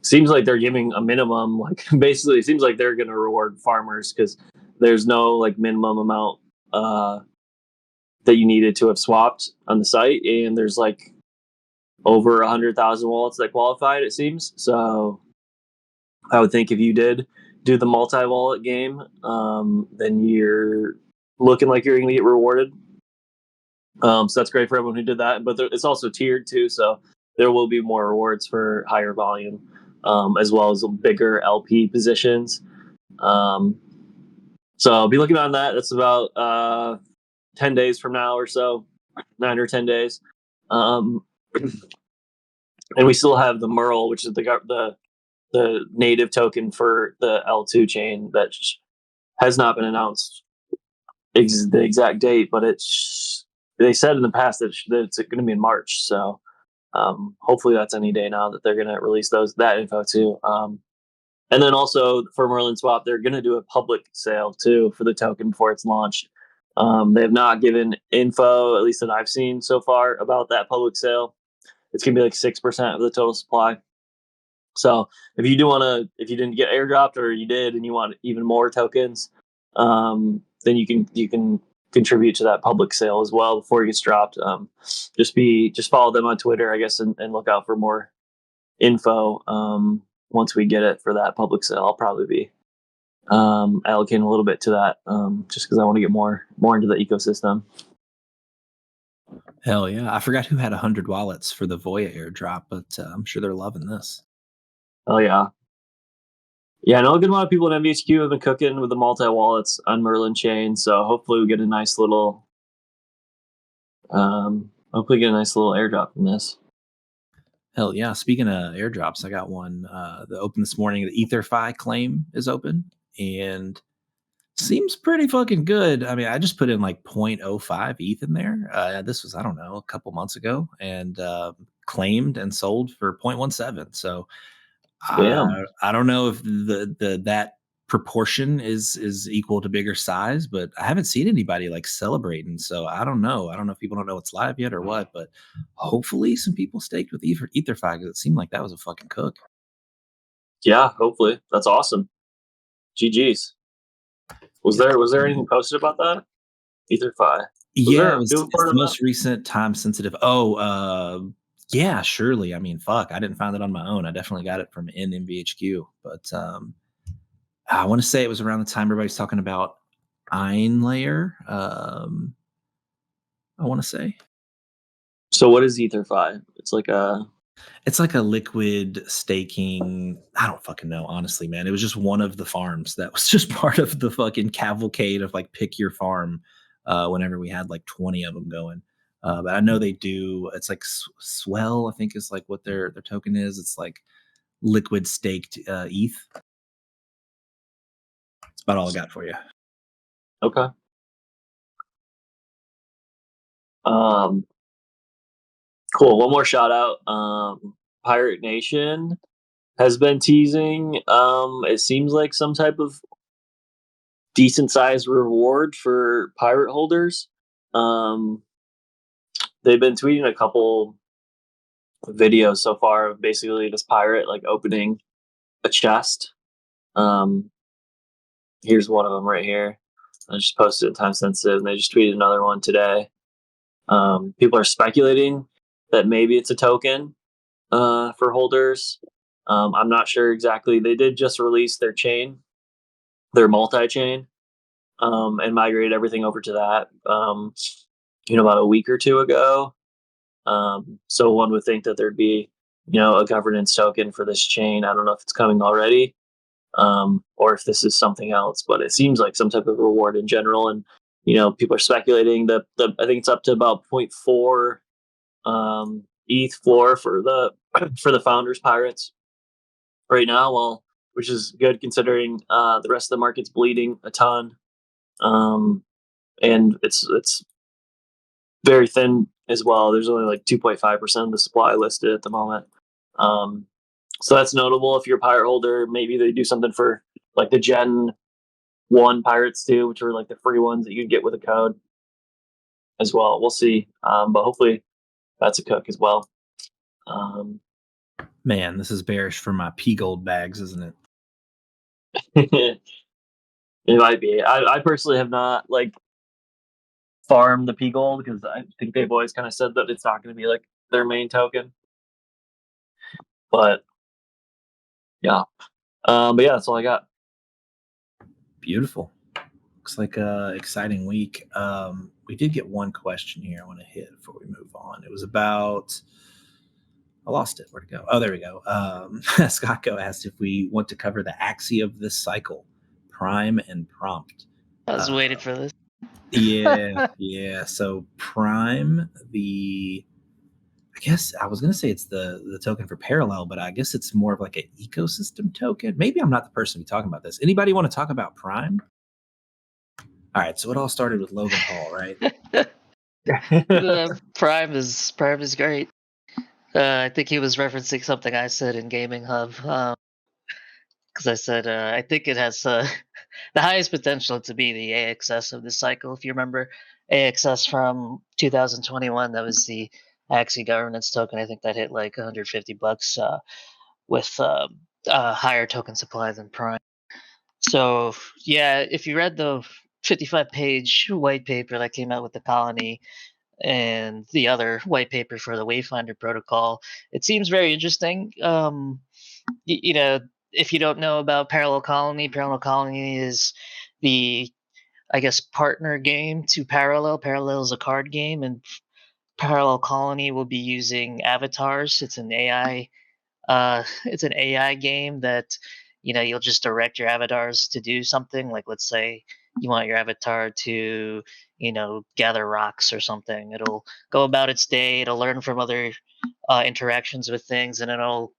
Seems like they're giving a minimum. Like basically, it seems like they're going to reward farmers because there's no like minimum amount that you needed to have swapped on the site, and there's like over 100,000 wallets that qualified. It seems so. I would think if you did do the multi-wallet game, then you're looking like you're going to get rewarded. So that's great for everyone who did that. But it's also tiered too, so there will be more rewards for higher volume, as well as bigger LP positions. So I'll be looking on that. That's about 10 days from now or so, 9 or 10 days. And we still have the MERL, which is the native token for the L2 chain that has not been announced the exact date, but they said in the past that it's going to be in March. So hopefully that's any day now that they're going to release that info too. And then also for Merlin Swap, they're going to do a public sale too for the token before it's launched. They have not given info, at least that I've seen so far, about that public sale. It's going to be like 6% of the total supply. So if you didn't get airdropped or you did and you want even more tokens, then you can contribute to that public sale as well before it gets dropped. Just follow them on Twitter, I guess, and look out for more info. Once we get it for that public sale, I'll probably be allocating a little bit to that, just because I want to get more into the ecosystem. Hell yeah. I forgot who had 100 wallets for the Voya airdrop, but I'm sure they're loving this. Oh yeah. Yeah, I know a good amount of people in MVHQ have been cooking with the multi-wallets on Merlin chain, so hopefully we get a nice little airdrop from this. Hell yeah. Speaking of airdrops, I got one that opened this morning. The EtherFi claim is open, and Seems pretty fucking good. I mean, I just put in like 0.05 ETH in there. This was, I don't know, a couple months ago, and claimed and sold for 0.17. So Damn. I don't know if the that proportion is equal to bigger size, but I haven't seen anybody like celebrating. So I don't know. I don't know if people don't know it's live yet or what, but hopefully some people staked with EtherFi because it seemed like that was a fucking cook. Yeah, hopefully. That's awesome. GG's. Was there anything posted about that? EtherFi. Was Yeah, there a new it's part the of that? most recent time sensitive. Oh, yeah, surely. I mean, fuck, I didn't find it on my own. I definitely got it from in MVHQ, but I want to say it was around the time everybody's talking about Ein layer. I want to say So what is EtherFi? It's like a it's like a liquid staking. I don't fucking know, honestly, man. It was just one of the farms that was just part of the fucking cavalcade of like pick your farm. Whenever we had like 20 of them going. But I know they do. It's like Swell, I think is like what their token is. It's like liquid staked ETH. That's about all I got for you. okay. Um, cool. One more shout out. Pirate Nation has been teasing. It seems like some type of decent sized reward for pirate holders. Um, they've been tweeting a couple videos so far of basically this pirate like opening a chest. Um, here's one of them right here. I just posted it time sensitive, and they just tweeted another one today. People are speculating that maybe it's a token for holders. I'm not sure exactly. They did just release their chain, their multi-chain, and migrate everything over to that. About a week or two ago. So one would think that there'd be, a governance token for this chain. I don't know if it's coming already, or if this is something else, but it seems like some type of reward in general. And people are speculating that I think it's up to about zero point 0.4 ETH floor for the for the founders pirates right now. Well, which is good considering the rest of the market's bleeding a ton, and it's very thin as well. There's only like 2.5% of the supply listed at the moment. Um, so that's notable. If you're a pirate holder, maybe they do something for like the Gen 1 pirates too, which are like the free ones that you get with a code as well. We'll see. But hopefully that's a cook as well. Man, this is bearish for my P gold bags, isn't it? It might be. I personally have not like farmed the P gold because I think they've always kind of said that it's not going to be like their main token. But yeah. But yeah, that's all I got. Beautiful. Looks like a exciting week. We did get one question here I want to hit before we move on. It was about, I lost it. Where'd it go? Oh, there we go. Scotco asked if we want to cover the axie of this cycle, prime and prompt. I was waiting for this. Yeah. So prime, I guess I was gonna say it's the token for Parallel, but I guess it's more of like an ecosystem token. Maybe I'm not the person to be talking about this. Anybody want to talk about Prime? All right, so it all started with Logan Paul, right? The Prime is great. I think he was referencing something I said in Gaming Hub. Because I said I think it has the highest potential to be the AXS of this cycle. If you remember AXS from 2021, that was the Axie governance token. I think that hit like $150 with a higher token supply than Prime. So yeah, if you read the 55-page white paper that came out with the colony and the other white paper for the Wayfinder protocol, it seems very interesting. If you don't know about Parallel Colony is the, I guess, partner game to Parallel. Parallel is a card game, and Parallel Colony will be using avatars. It's an AI game that you'll just direct your avatars to do something. Like, let's say you want your avatar to gather rocks or something. It'll go about its day. It'll learn from other interactions with things, and it'll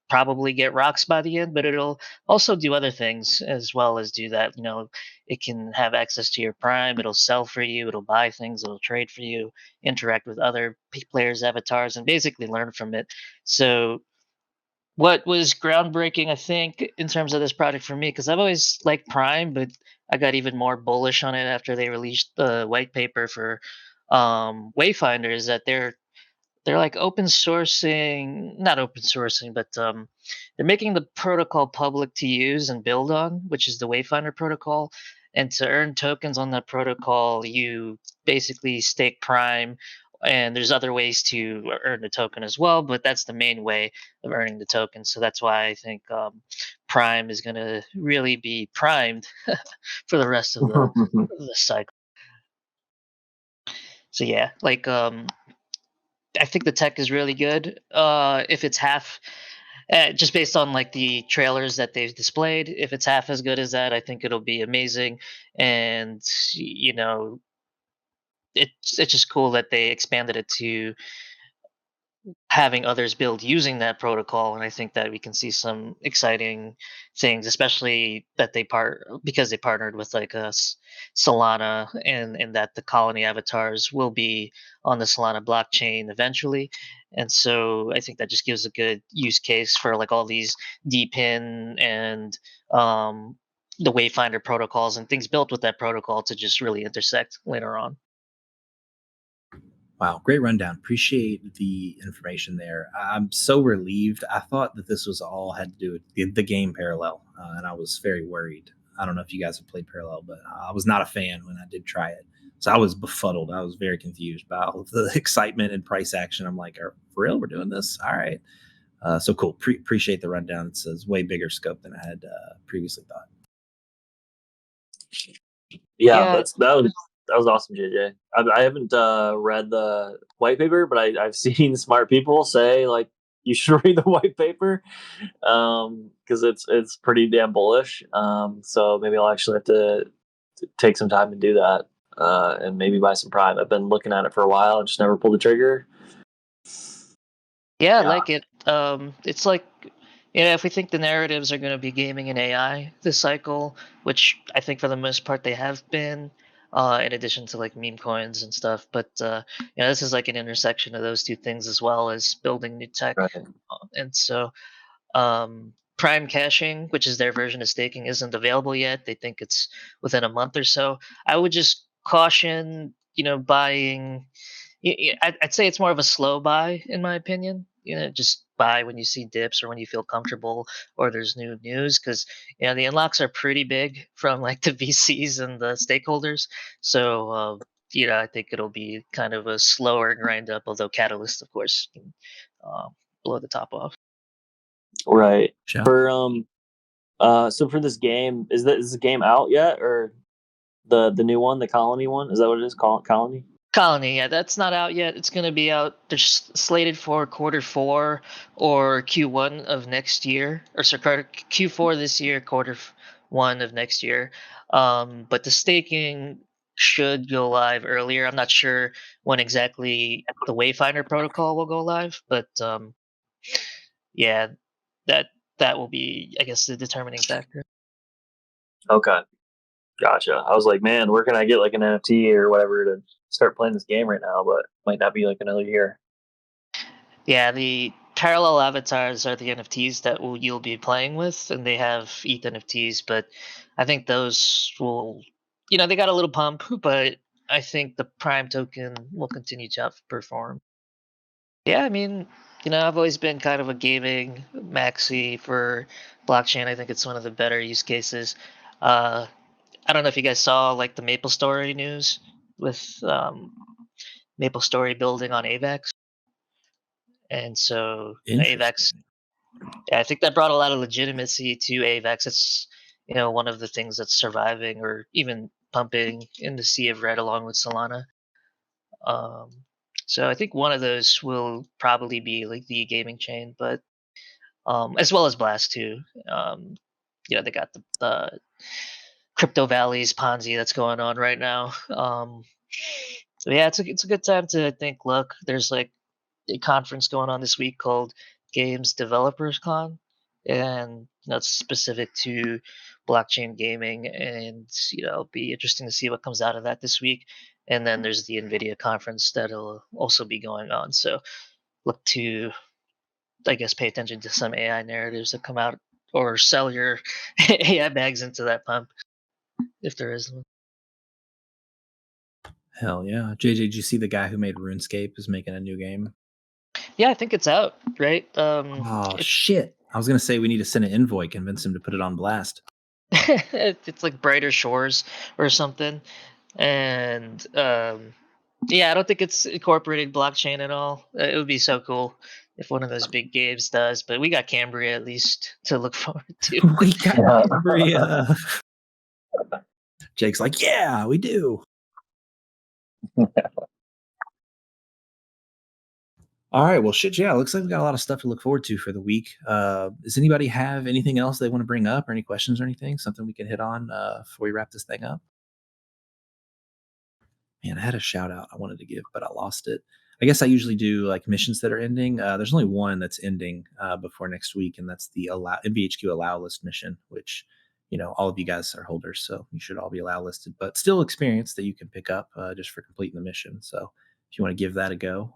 probably get rocks by the end, but it'll also do other things as well as do that. It can have access to your Prime. It'll sell for you. It'll buy things. It'll trade for you. Interact with other players' avatars, and basically learn from it. So what was groundbreaking, I think, in terms of this product for me, because I've always liked Prime, but I got even more bullish on it after they released the white paper for Wayfinder, is that they're like open sourcing, not open sourcing, but they're making the protocol public to use and build on, which is the Wayfinder protocol. And to earn tokens on that protocol, you basically stake Prime, and there's other ways to earn the token as well, but that's the main way of earning the token. So that's why I think Prime is going to really be primed for the rest of the cycle. So yeah, like I think the tech is really good. If it's half, just based on like the trailers that they've displayed, if it's half as good as that, I think it'll be amazing. And you know, it's just cool that they expanded it to having others build using that protocol, and I think that we can see some exciting things, especially that because they partnered with like Solana, and that the colony avatars will be on the Solana blockchain eventually. And so I think that just gives a good use case for like all these DPIN and the Wayfinder protocols and things built with that protocol to just really intersect later on. Wow, great rundown. Appreciate the information there. I'm so relieved. I thought that this was all had to do with the game Parallel, and I was very worried. I don't know if you guys have played Parallel, but I was not a fan when I did try it. So I was befuddled. I was very confused by all of the excitement and price action. I'm like, for real, we're doing this? All right. So cool. Appreciate the rundown. It's a way bigger scope than I had previously thought. Yeah, Yeah, that was awesome, JJ. I haven't read the white paper, but I've seen smart people say like you should read the white paper because it's pretty damn bullish. So maybe I'll actually have to take some time to do that and maybe buy some Prime. I've been looking at it for a while and just never pulled the trigger. yeah, I Yeah, like it. It's like, if we think the narratives are going to be gaming and AI this cycle, which I think for the most part they have been, in addition to like meme coins and stuff. But this is like an intersection of those two things as well as building new tech. right. And so Prime caching, which is their version of staking, isn't available yet. They think it's within a month or so. I would just caution, buying. I'd say it's more of a slow buy, in my opinion. Just buy when you see dips or when you feel comfortable or there's new news, because the unlocks are pretty big from like the VCs and the stakeholders. So I think it'll be kind of a slower grind up, although Catalyst, of course, can uh, blow the top off. Right. Sure. For so for this game, is the game out yet, or the new one, the Colony one? Is that what it is? Colony? Colony, yeah, that's not out yet. It's going to be out. They're slated for quarter 4 or Q1 of next year, or sorry, Q4 this year, quarter 1 of next year. But the staking should go live earlier. I'm not sure when exactly the Wayfinder protocol will go live, but yeah, that that will be, I guess, the determining factor. Okay, gotcha. I was like, man, where can I get like an NFT or whatever to start playing this game right now? But might not be like another year. Yeah, the parallel avatars are the NFTs that you'll be playing with, and they have ETH NFTs. But I think those will, they got a little pump, but I think the Prime token will continue to outperform. Yeah, I mean, I've always been kind of a gaming maxi for blockchain. I think it's one of the better use cases. Uh, I don't know if you guys saw like the Maple Story news with Maple Story building on AVAX. And so AVAX, Interesting. yeah, I think that brought a lot of legitimacy to AVAX. It's one of the things that's surviving or even pumping in the sea of red along with Solana. Um, so I think one of those will probably be like the gaming chain, but as well as Blast too. They got the Crypto Valley's Ponzi that's going on right now. So yeah, it's a good time to think. Look, there's like a conference going on this week called Games Developers Con, and it's specific to blockchain gaming, and it'll be interesting to see what comes out of that this week. And then there's the NVIDIA conference that'll also be going on. So look to, I guess, pay attention to some AI narratives that come out, or sell your AI bags into that pump if there is one. Hell yeah. JJ, did you see the guy who made RuneScape is making a new game? Yeah, I think it's out, right? Oh, shit. I was going to say we need to send an envoy, convince him to put it on blast. It's like Brighter Shores or something. And yeah, I don't think it's incorporated blockchain at all. It would be so cool if one of those big games does, but we got Cambria at least to look forward to. We got Yeah. Cambria. Jake's like, yeah, we do. All right. Well, shit. Yeah. Looks like we got a lot of stuff to look forward to for the week. Does anybody have anything else they want to bring up, or any questions or anything? Something we can hit on before we wrap this thing up? Man, I had a shout out I wanted to give, but I lost it. I guess I usually do like missions that are ending. There's only one that's ending before next week, and that's the MVHQ allow list mission, which all of you guys are holders, so you should all be allow listed, but still experience that you can pick up just for completing the mission. So if you want to give that a go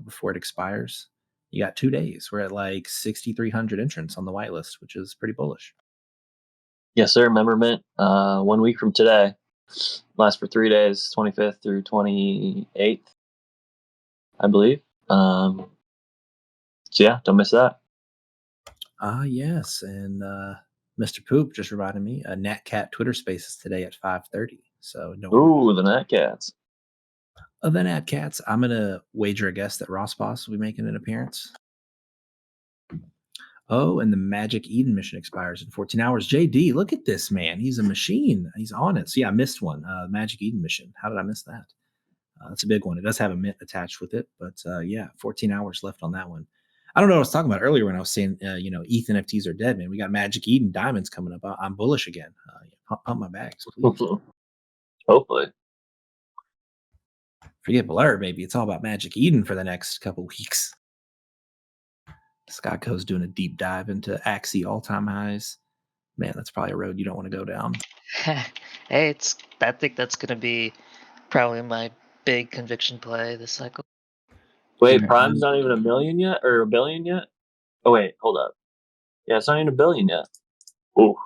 before it expires, you got 2 days. We're at like 6,300 entrants on the whitelist, which is pretty bullish. Yes, sir. Memberment 1 week from today. Lasts for 3 days, 25th through 28th, I believe. So yeah, don't miss that. Yes, and Mr. Poop just reminded me, NatCat Twitter Spaces today at 5:30. So don't Ooh, the Natcats. Of the NatCats, I'm gonna wager a guess that Ross Boss will be making an appearance. Oh, and the Magic Eden mission expires in 14 hours. JD, look at this man. He's a machine. He's on it. So yeah, I missed one. Magic Eden mission. How did I miss that? That's a big one. It does have a mint attached with it, but yeah, 14 hours left on that one. I don't know what I was talking about earlier when I was saying, ETH NFTs are dead, man. We got Magic Eden diamonds coming up. I'm bullish again. Pump my bags, please. Hopefully. Forget Blur, baby. It's all about Magic Eden for the next couple weeks. Scott Coe's doing a deep dive into Axie all-time highs. Man, that's probably a road you don't want to go down. Hey, I think that's gonna be probably my big conviction play this cycle. Wait, Yeah. Prime's not even a million yet, or a billion yet? Oh wait, hold up. Yeah, it's not even a billion yet. Ooh.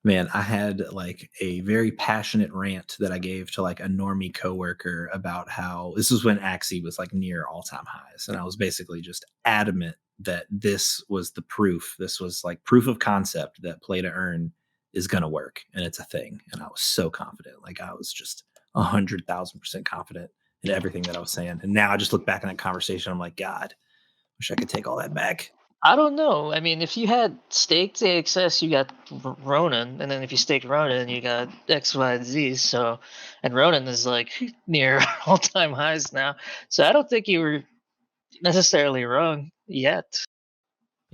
Man, I had like a very passionate rant that I gave to like a normie coworker about how this was when Axie was like near all-time highs. And I was basically just adamant that this was the proof. This was like proof of concept that play to earn is going to work and it's a thing. And I was so confident. Like I was just 100,000% confident in everything that I was saying. And now I just look back on that conversation. I'm like, God, wish I could take all that back. I don't know. I mean, if you had staked AXS, you got Ronin, and then if you staked Ronin, you got X, Y, and Z. So, and Ronin is like near all-time highs now. So I don't think you were necessarily wrong yet.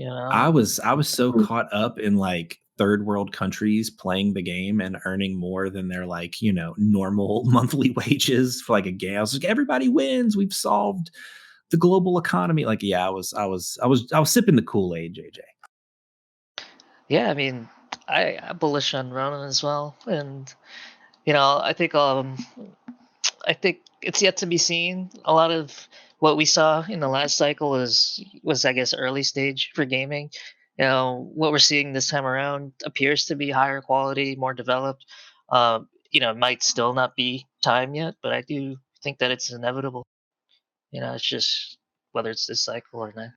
I was so caught up in like third world countries playing the game and earning more than their like, normal monthly wages for like a game. I was like, everybody wins. We've solved the global economy. Like, yeah, I was sipping the Kool-Aid, JJ. Yeah, I mean, I'm bullish on Ronin as well, and I think it's yet to be seen. A lot of what we saw in the last cycle was I guess early stage for gaming. What we're seeing this time around appears to be higher quality, more developed. It might still not be time yet, but I do think that it's inevitable. It's just whether it's this cycle or not.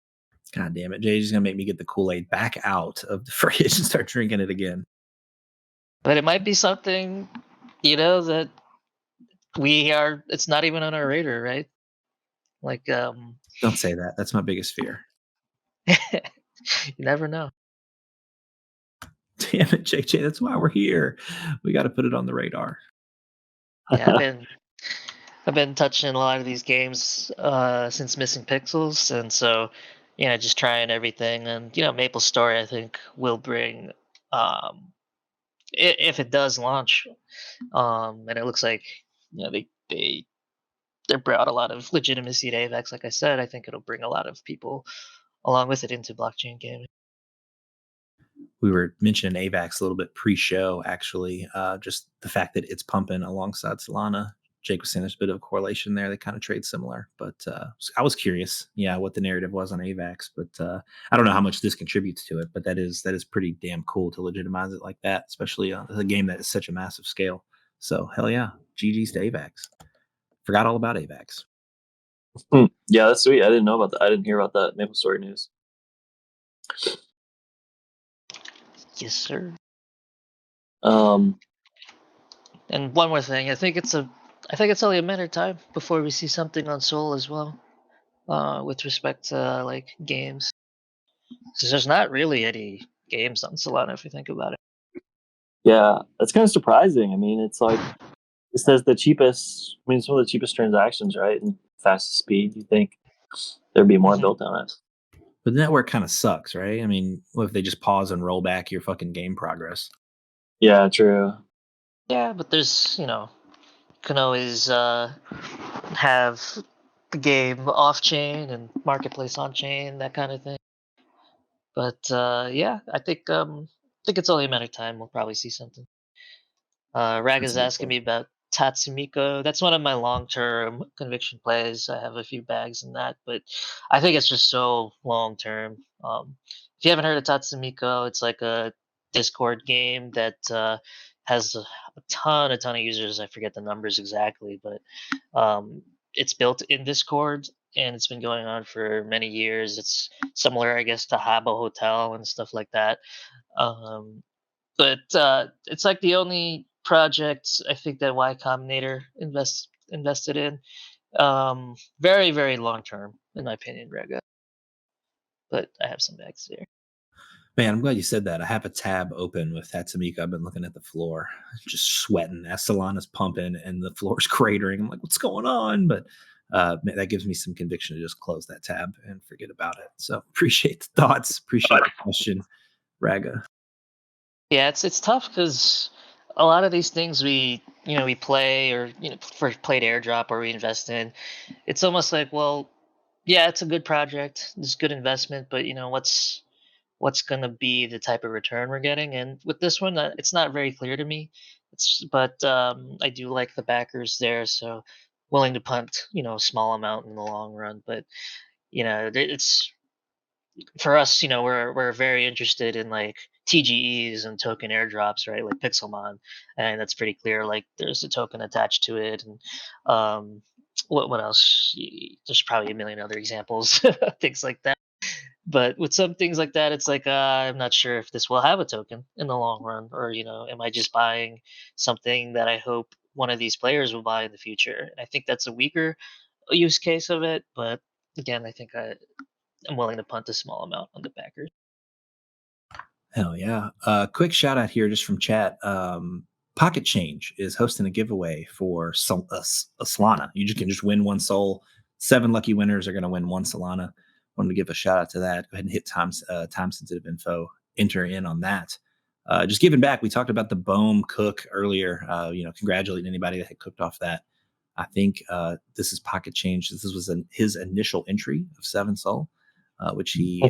God damn it. JJ's gonna make me get the Kool-Aid back out of the fridge and start drinking it again. But it might be something, that it's not even on our radar, right? Like, Don't say that. That's my biggest fear. you never know. Damn it, JJ. That's why we're here. We got to put it on the radar. Yeah, I've been touching a lot of these games since Missing Pixels, and so just trying everything. And Maple Story, I think, will bring, if it does launch, and it looks like they brought a lot of legitimacy to AVEX. Like I said, I think it'll bring a lot of people along with it into blockchain gaming. We were mentioning AVAX a little bit pre-show, actually. Just the fact that it's pumping alongside Solana. Jake was saying there's a bit of a correlation there. They kind of trade similar, but I was curious, what the narrative was on AVAX. But I don't know how much this contributes to it. But that is pretty damn cool to legitimize it like that, especially a game that is such a massive scale. So hell yeah, GG's to AVAX. Forgot all about AVAX. Yeah, that's sweet. I didn't know about that. I didn't hear about that Maple Story news. Yes, sir. And one more thing, I think it's only a matter of time before we see something on Sol as well, with respect to like games. Because there's not really any games on Solana if you think about it. yeah, that's kind of surprising. I mean, it's like it says the cheapest. I mean, it's one of the cheapest transactions, right? And fastest speed. You think there'd be more built on it? But the network kind of sucks, right? I mean, what if they just pause and roll back your fucking game progress? Yeah, true. Yeah, but there's you can always have the game off chain and marketplace on chain, that kind of thing. But yeah, I think it's only a matter of time. We'll probably see something. Rag That's a is good asking point. me about Tatsumiko. That's one of my long-term conviction plays. I have a few bags in that, but I think it's just so long-term. If you haven't heard of Tatsumiko, it's like a Discord game that has a ton of users. I forget the numbers exactly, but it's built in Discord and it's been going on for many years. It's similar, I guess, to Habbo Hotel and stuff like that. Um, but it's like the only project I think that Y Combinator invested in. Very very long term, in my opinion, Rega. But I have some bags there. Man, I'm glad you said that. I have a tab open with Tatsumika. I've been looking at the floor, just sweating as Solana's pumping and the floor's cratering. I'm like, what's going on? But that gives me some conviction to just close that tab and forget about it. So appreciate the thoughts. Appreciate the question, Raga. Yeah, it's tough because a lot of these things we play or for played airdrop or we invest in, it's almost like, well, yeah, it's a good project, it's good investment, but what's going to be the type of return we're getting. And with this one, it's not very clear to me. But I do like the backers there, so willing to punt, a small amount in the long run. But it's for us, we're very interested in like TGEs and token airdrops, right? Like Pixelmon, and that's pretty clear. Like there's a token attached to it, and what else? There's probably a million other examples, things like that. But with some things like that, it's like I'm not sure if this will have a token in the long run, or am I just buying something that I hope one of these players will buy in the future? And I think that's a weaker use case of it. But again, I think I'm willing to punt a small amount on the backers. Hell yeah. Quick shout out here just from chat. Pocket Change is hosting a giveaway for a Solana. You can just win one Sol. 7 lucky winners are going to win one Solana. Wanted to give a shout out to that. Go ahead and hit time sensitive info. Enter in on that. Just giving back. We talked about the Bohm Cook earlier. Congratulating anybody that had cooked off that. I think this is Pocket Change. This was his initial entry of 7 Sol, which he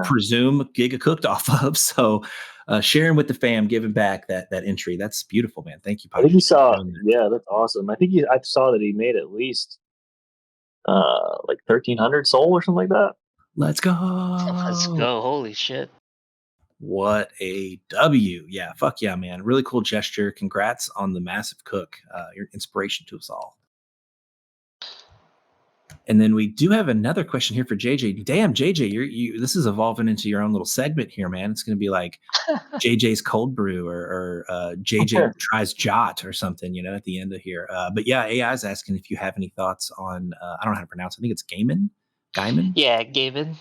presume Giga cooked off of. So sharing with the fam, giving back that entry. That's beautiful, man. Thank you, I think Pocket. he saw. Yeah, that's awesome. I saw that he made at least like 1,300 Sol or something like that. Let's go. Let's go. Holy shit. What a W. Yeah, fuck yeah, man. Really cool gesture. Congrats on the massive cook. You're inspiration to us all. And then we do have another question here for JJ. Damn, JJ, this is evolving into your own little segment here, man. It's going to be like JJ's cold brew or JJ tries Jot or something, at the end of here. But yeah, AI is asking if you have any thoughts on, I don't know how to pronounce it. I think it's Gaiman. Yeah, Gaiman.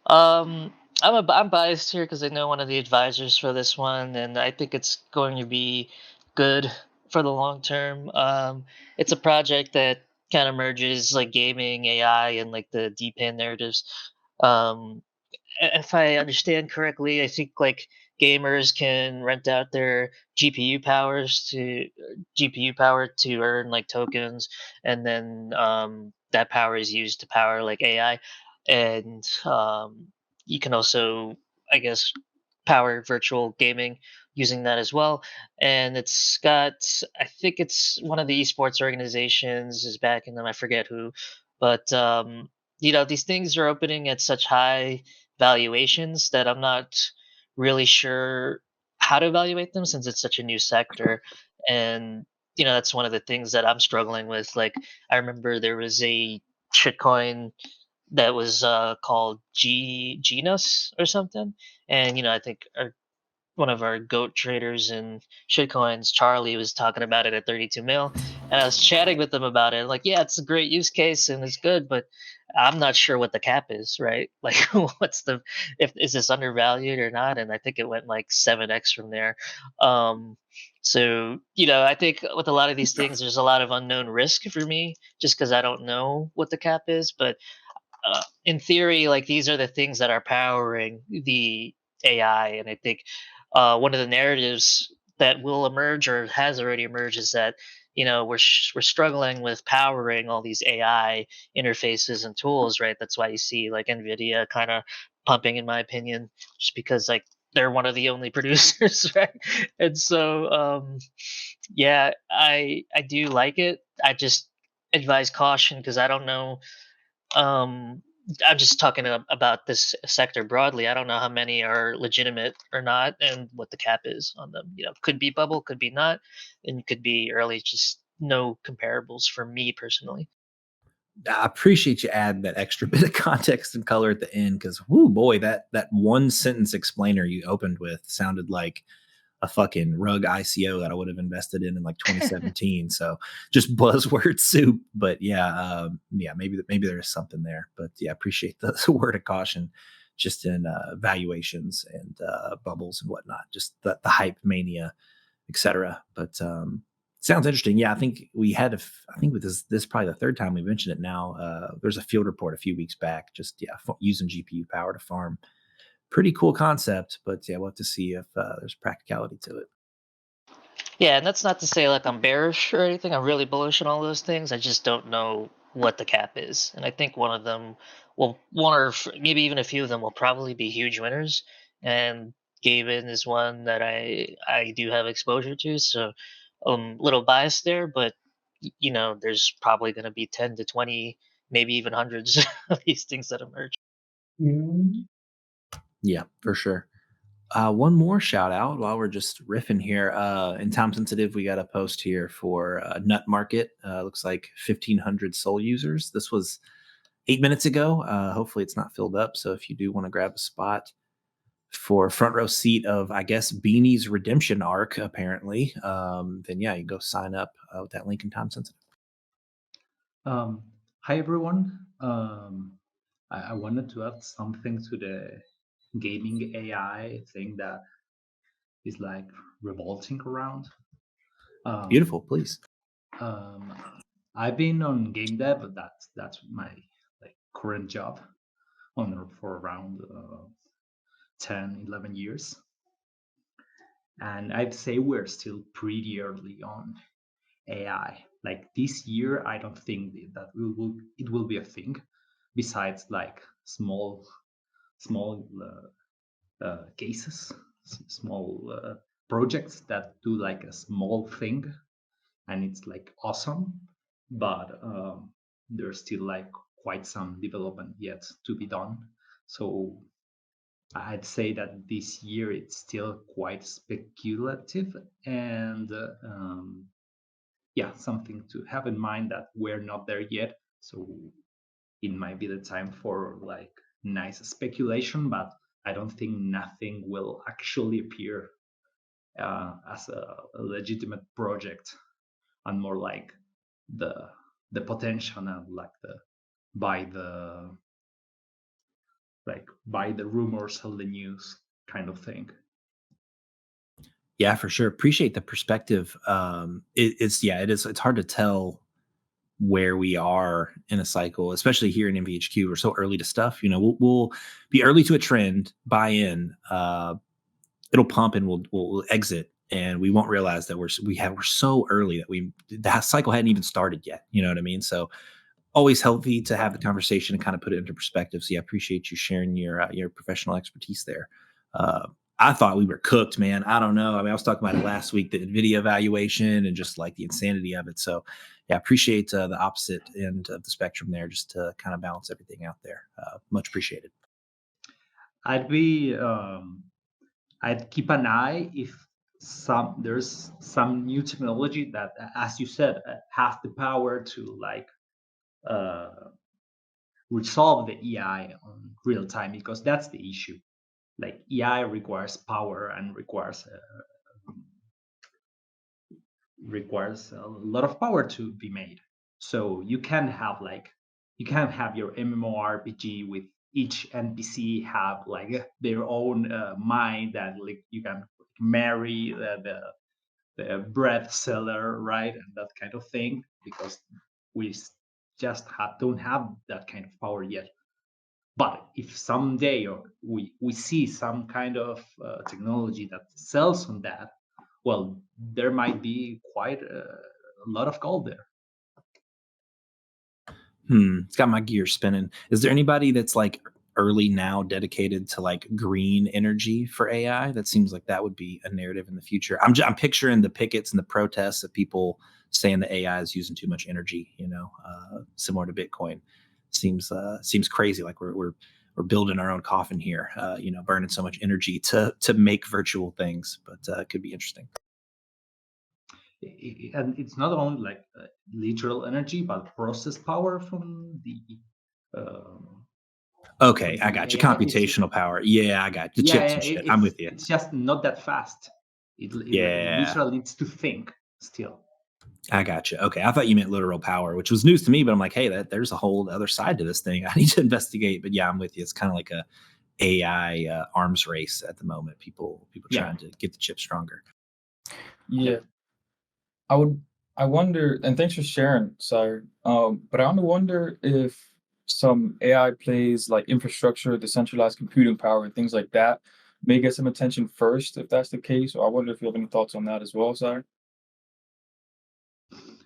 I'm biased here because I know one of the advisors for this one, and I think it's going to be good for the long term. It's a project that kind of merges like gaming, AI, and like the DeepIn narratives. Um, if I understand correctly, I think like gamers can rent out their GPU power to earn like tokens, and then that power is used to power like AI. and you can also, I guess, power virtual gaming using that as well. And it's got, I think it's one of the esports organizations is backing them. I forget who, but these things are opening at such high valuations that I'm not really sure how to evaluate them since it's such a new sector. And that's one of the things that I'm struggling with. Like, I remember there was a shitcoin that was called Genus or something, and I think one of our goat traders in shitcoins, Charlie, was talking about it at 32 mil, and I was chatting with him about it. Like, yeah, it's a great use case and it's good, but I'm not sure what the cap is, right? Like, what's the if is this undervalued or not? And I think it went like 7x from there. So I think with a lot of these things, there's a lot of unknown risk for me, just because I don't know what the cap is, but in theory, like these are the things that are powering the AI, and I think one of the narratives that will emerge or has already emerged is that we're struggling with powering all these AI interfaces and tools, right? That's why you see like NVIDIA kind of pumping, in my opinion, just because like they're one of the only producers, right? And so, yeah, I do like it. I just advise caution because I don't know, um, I'm just talking about this sector broadly. I don't know how many are legitimate or not, and what the cap is on them. Could be bubble, could be not, and could be early. Just no comparables for me personally. I appreciate you adding that extra bit of context and color at the end because, whoo, boy, that one sentence explainer you opened with sounded like a fucking rug ICO that I would have invested in like 2017. So just buzzword soup. But yeah, maybe there is something there. But yeah, appreciate the word of caution just in valuations and bubbles and whatnot. Just the hype mania, etc. But sounds interesting. Yeah, I think we had. I think with this is probably the third time we mentioned it now. There's a field report a few weeks back. Just using GPU power to farm. Pretty cool concept, but yeah, we'll have to see if there's practicality to it. Yeah, and that's not to say like I'm bearish or anything. I'm really bullish on all those things. I just don't know what the cap is, and I think one of them, well, one or maybe even a few of them will probably be huge winners. And Gavin is one that I do have exposure to, so little biased there, but there's probably going to be 10 to 20, maybe even hundreds of these things that emerge. Yeah, for sure. One more shout out while we're just riffing here. In time sensitive, we got a post here for Nut Market. Looks like 1,500 Soul users. This was 8 minutes ago. Hopefully, it's not filled up. So if you do want to grab a spot for front row seat of, I guess, Beanie's redemption arc, apparently, then yeah, you can go sign up with that link in time sensitive. Hi everyone. I wanted to add something to the gaming AI thing that is like revolting around. Beautiful, please. I've been on game dev, but that's my like current job for around 10, 11 years. And I'd say we're still pretty early on AI. Like this year, I don't think that it will be a thing. Besides, like small cases, small projects that do like a small thing, and it's like awesome. But there's still like quite some development yet to be done. So I'd say that this year it's still quite speculative, and yeah, something to have in mind that we're not there yet. So it might be the time for like nice speculation, but I don't think nothing will actually appear as a legitimate project, and more like the potential and like by the by the rumors of the news kind of thing. Yeah, for sure. Appreciate the perspective. It's hard to tell where we are in a cycle, especially here in MVHQ. We're so early to stuff. We'll be early to a trend, buy in, it'll pump, and we'll exit, and we won't realize that we're so early that the cycle hadn't even started yet. You know what I mean? So always healthy to have the conversation and kind of put it into perspective. So yeah, I appreciate you sharing your professional expertise there. I thought we were cooked, man. I don't know. I mean, I was talking about it last week, the NVIDIA evaluation and just like the insanity of it. So yeah, I appreciate the opposite end of the spectrum there, just to kind of balance everything out there. Much appreciated. I'd be I'd keep an eye if there's some new technology that, as you said, has the power to like uh, resolve the EI on real time, because that's the issue. Like EI requires power and requires a lot of power to be made. So you can have your MMORPG with each NPC have like their own mind, that like you can marry the bread seller, right, and that kind of thing, because we just don't have that kind of power yet. But if someday we see some kind of technology that sells on that, well, there might be quite a lot of gold there. It's got my gears spinning. Is there anybody that's like early now dedicated to like green energy for AI? That seems like that would be a narrative in the future. I'm picturing the pickets and the protests of people saying that AI is using too much energy. Similar to Bitcoin. Seems crazy. Like we're building our own coffin here. Burning so much energy to make virtual things, but it could be interesting. And it's not only like literal energy, but process power from the Okay, I the got you. AI. Computational power. Yeah, I got the Yeah, chips and shit. I'm with you. it's just not that fast. It Yeah, literally needs to think still. I got you. Okay, I thought you meant literal power, which was news to me. But I'm like, hey, there's a whole other side to this thing. I need to investigate. But yeah, I'm with you. It's kind of like a AI arms race at the moment. People Yeah. trying to get the chip stronger. Yeah, I wonder, and thanks for sharing, Sire. But I wonder if some AI plays like infrastructure, decentralized computing power, and things like that may get some attention first, if that's the case. Or I wonder if you have any thoughts on that as well, Sire.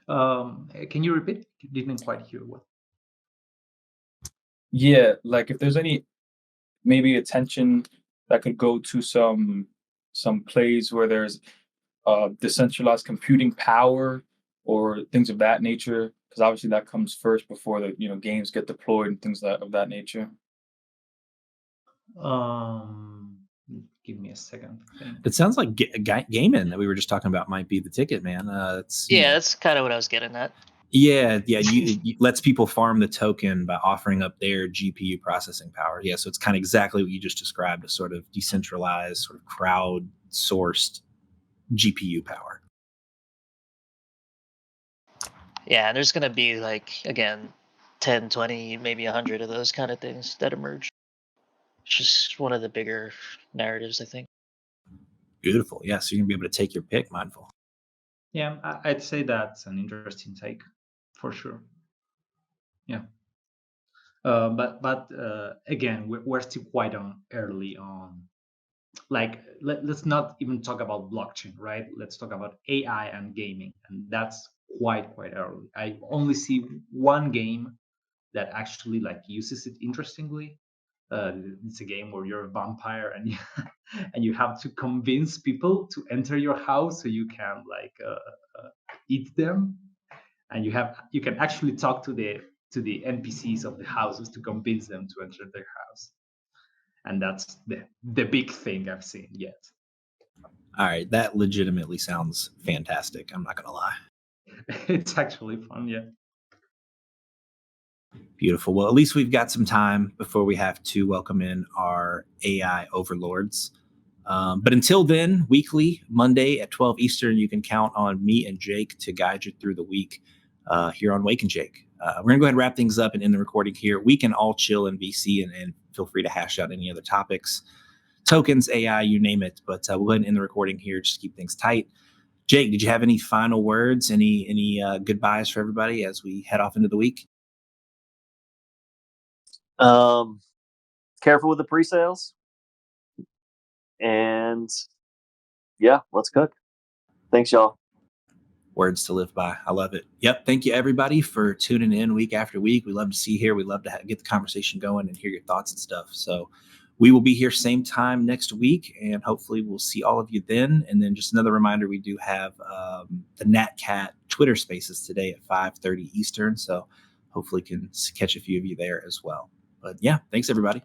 Can you repeat? Didn't quite hear what. Yeah, like if there's any maybe attention that could go to some plays where there's decentralized computing power or things of that nature, because obviously that comes first before the games get deployed and things of that nature. Give me a second to think. It sounds like gaming that we were just talking about might be the ticket, man. That's kind of what I was getting at. Yeah. You lets people farm the token by offering up their GPU processing power. Yeah, so it's kind of exactly what you just described, a sort of decentralized, sort of crowd-sourced GPU power. Yeah, there's going to be like, again, 10, 20, maybe 100 of those kind of things that emerge. It's just one of the bigger narratives, I think. Beautiful. Yeah, so you're going to be able to take your pick, Mindful. Yeah, I'd say that's an interesting take, for sure. Yeah. But again, we're still quite early on. Like, let's not even talk about blockchain, right? Let's talk about AI and gaming, and that's quite early. I only see one game that actually like uses it interestingly. It's a game where you're a vampire and and you have to convince people to enter your house so you can like eat them, and you can actually talk to the NPCs of the houses to convince them to enter their house, and that's the big thing I've seen yet. All right, that legitimately sounds fantastic. I'm not going to lie. It's actually fun, yeah. Beautiful. Well, at least we've got some time before we have to welcome in our AI overlords. But until then, weekly, Monday at 12 Eastern, you can count on me and Jake to guide you through the week here on Wake and Jake. We're going to go ahead and wrap things up and end the recording here. We can all chill in VC and feel free to hash out any other topics, tokens, AI, you name it. But we'll go ahead and end the recording here. Just keep things tight. Jake, did you have any final words, any goodbyes for everybody as we head off into the week? Careful with the pre-sales, and yeah, let's cook. Thanks, y'all. Words to live by. I love it. Yep. Thank you, everybody, for tuning in week after week. We love to see you here. We love to get the conversation going and hear your thoughts and stuff. So we will be here same time next week, and hopefully we'll see all of you then. And then just another reminder, we do have the NatCat Twitter Spaces today at 5:30 Eastern. So hopefully can catch a few of you there as well. But yeah, thanks, everybody.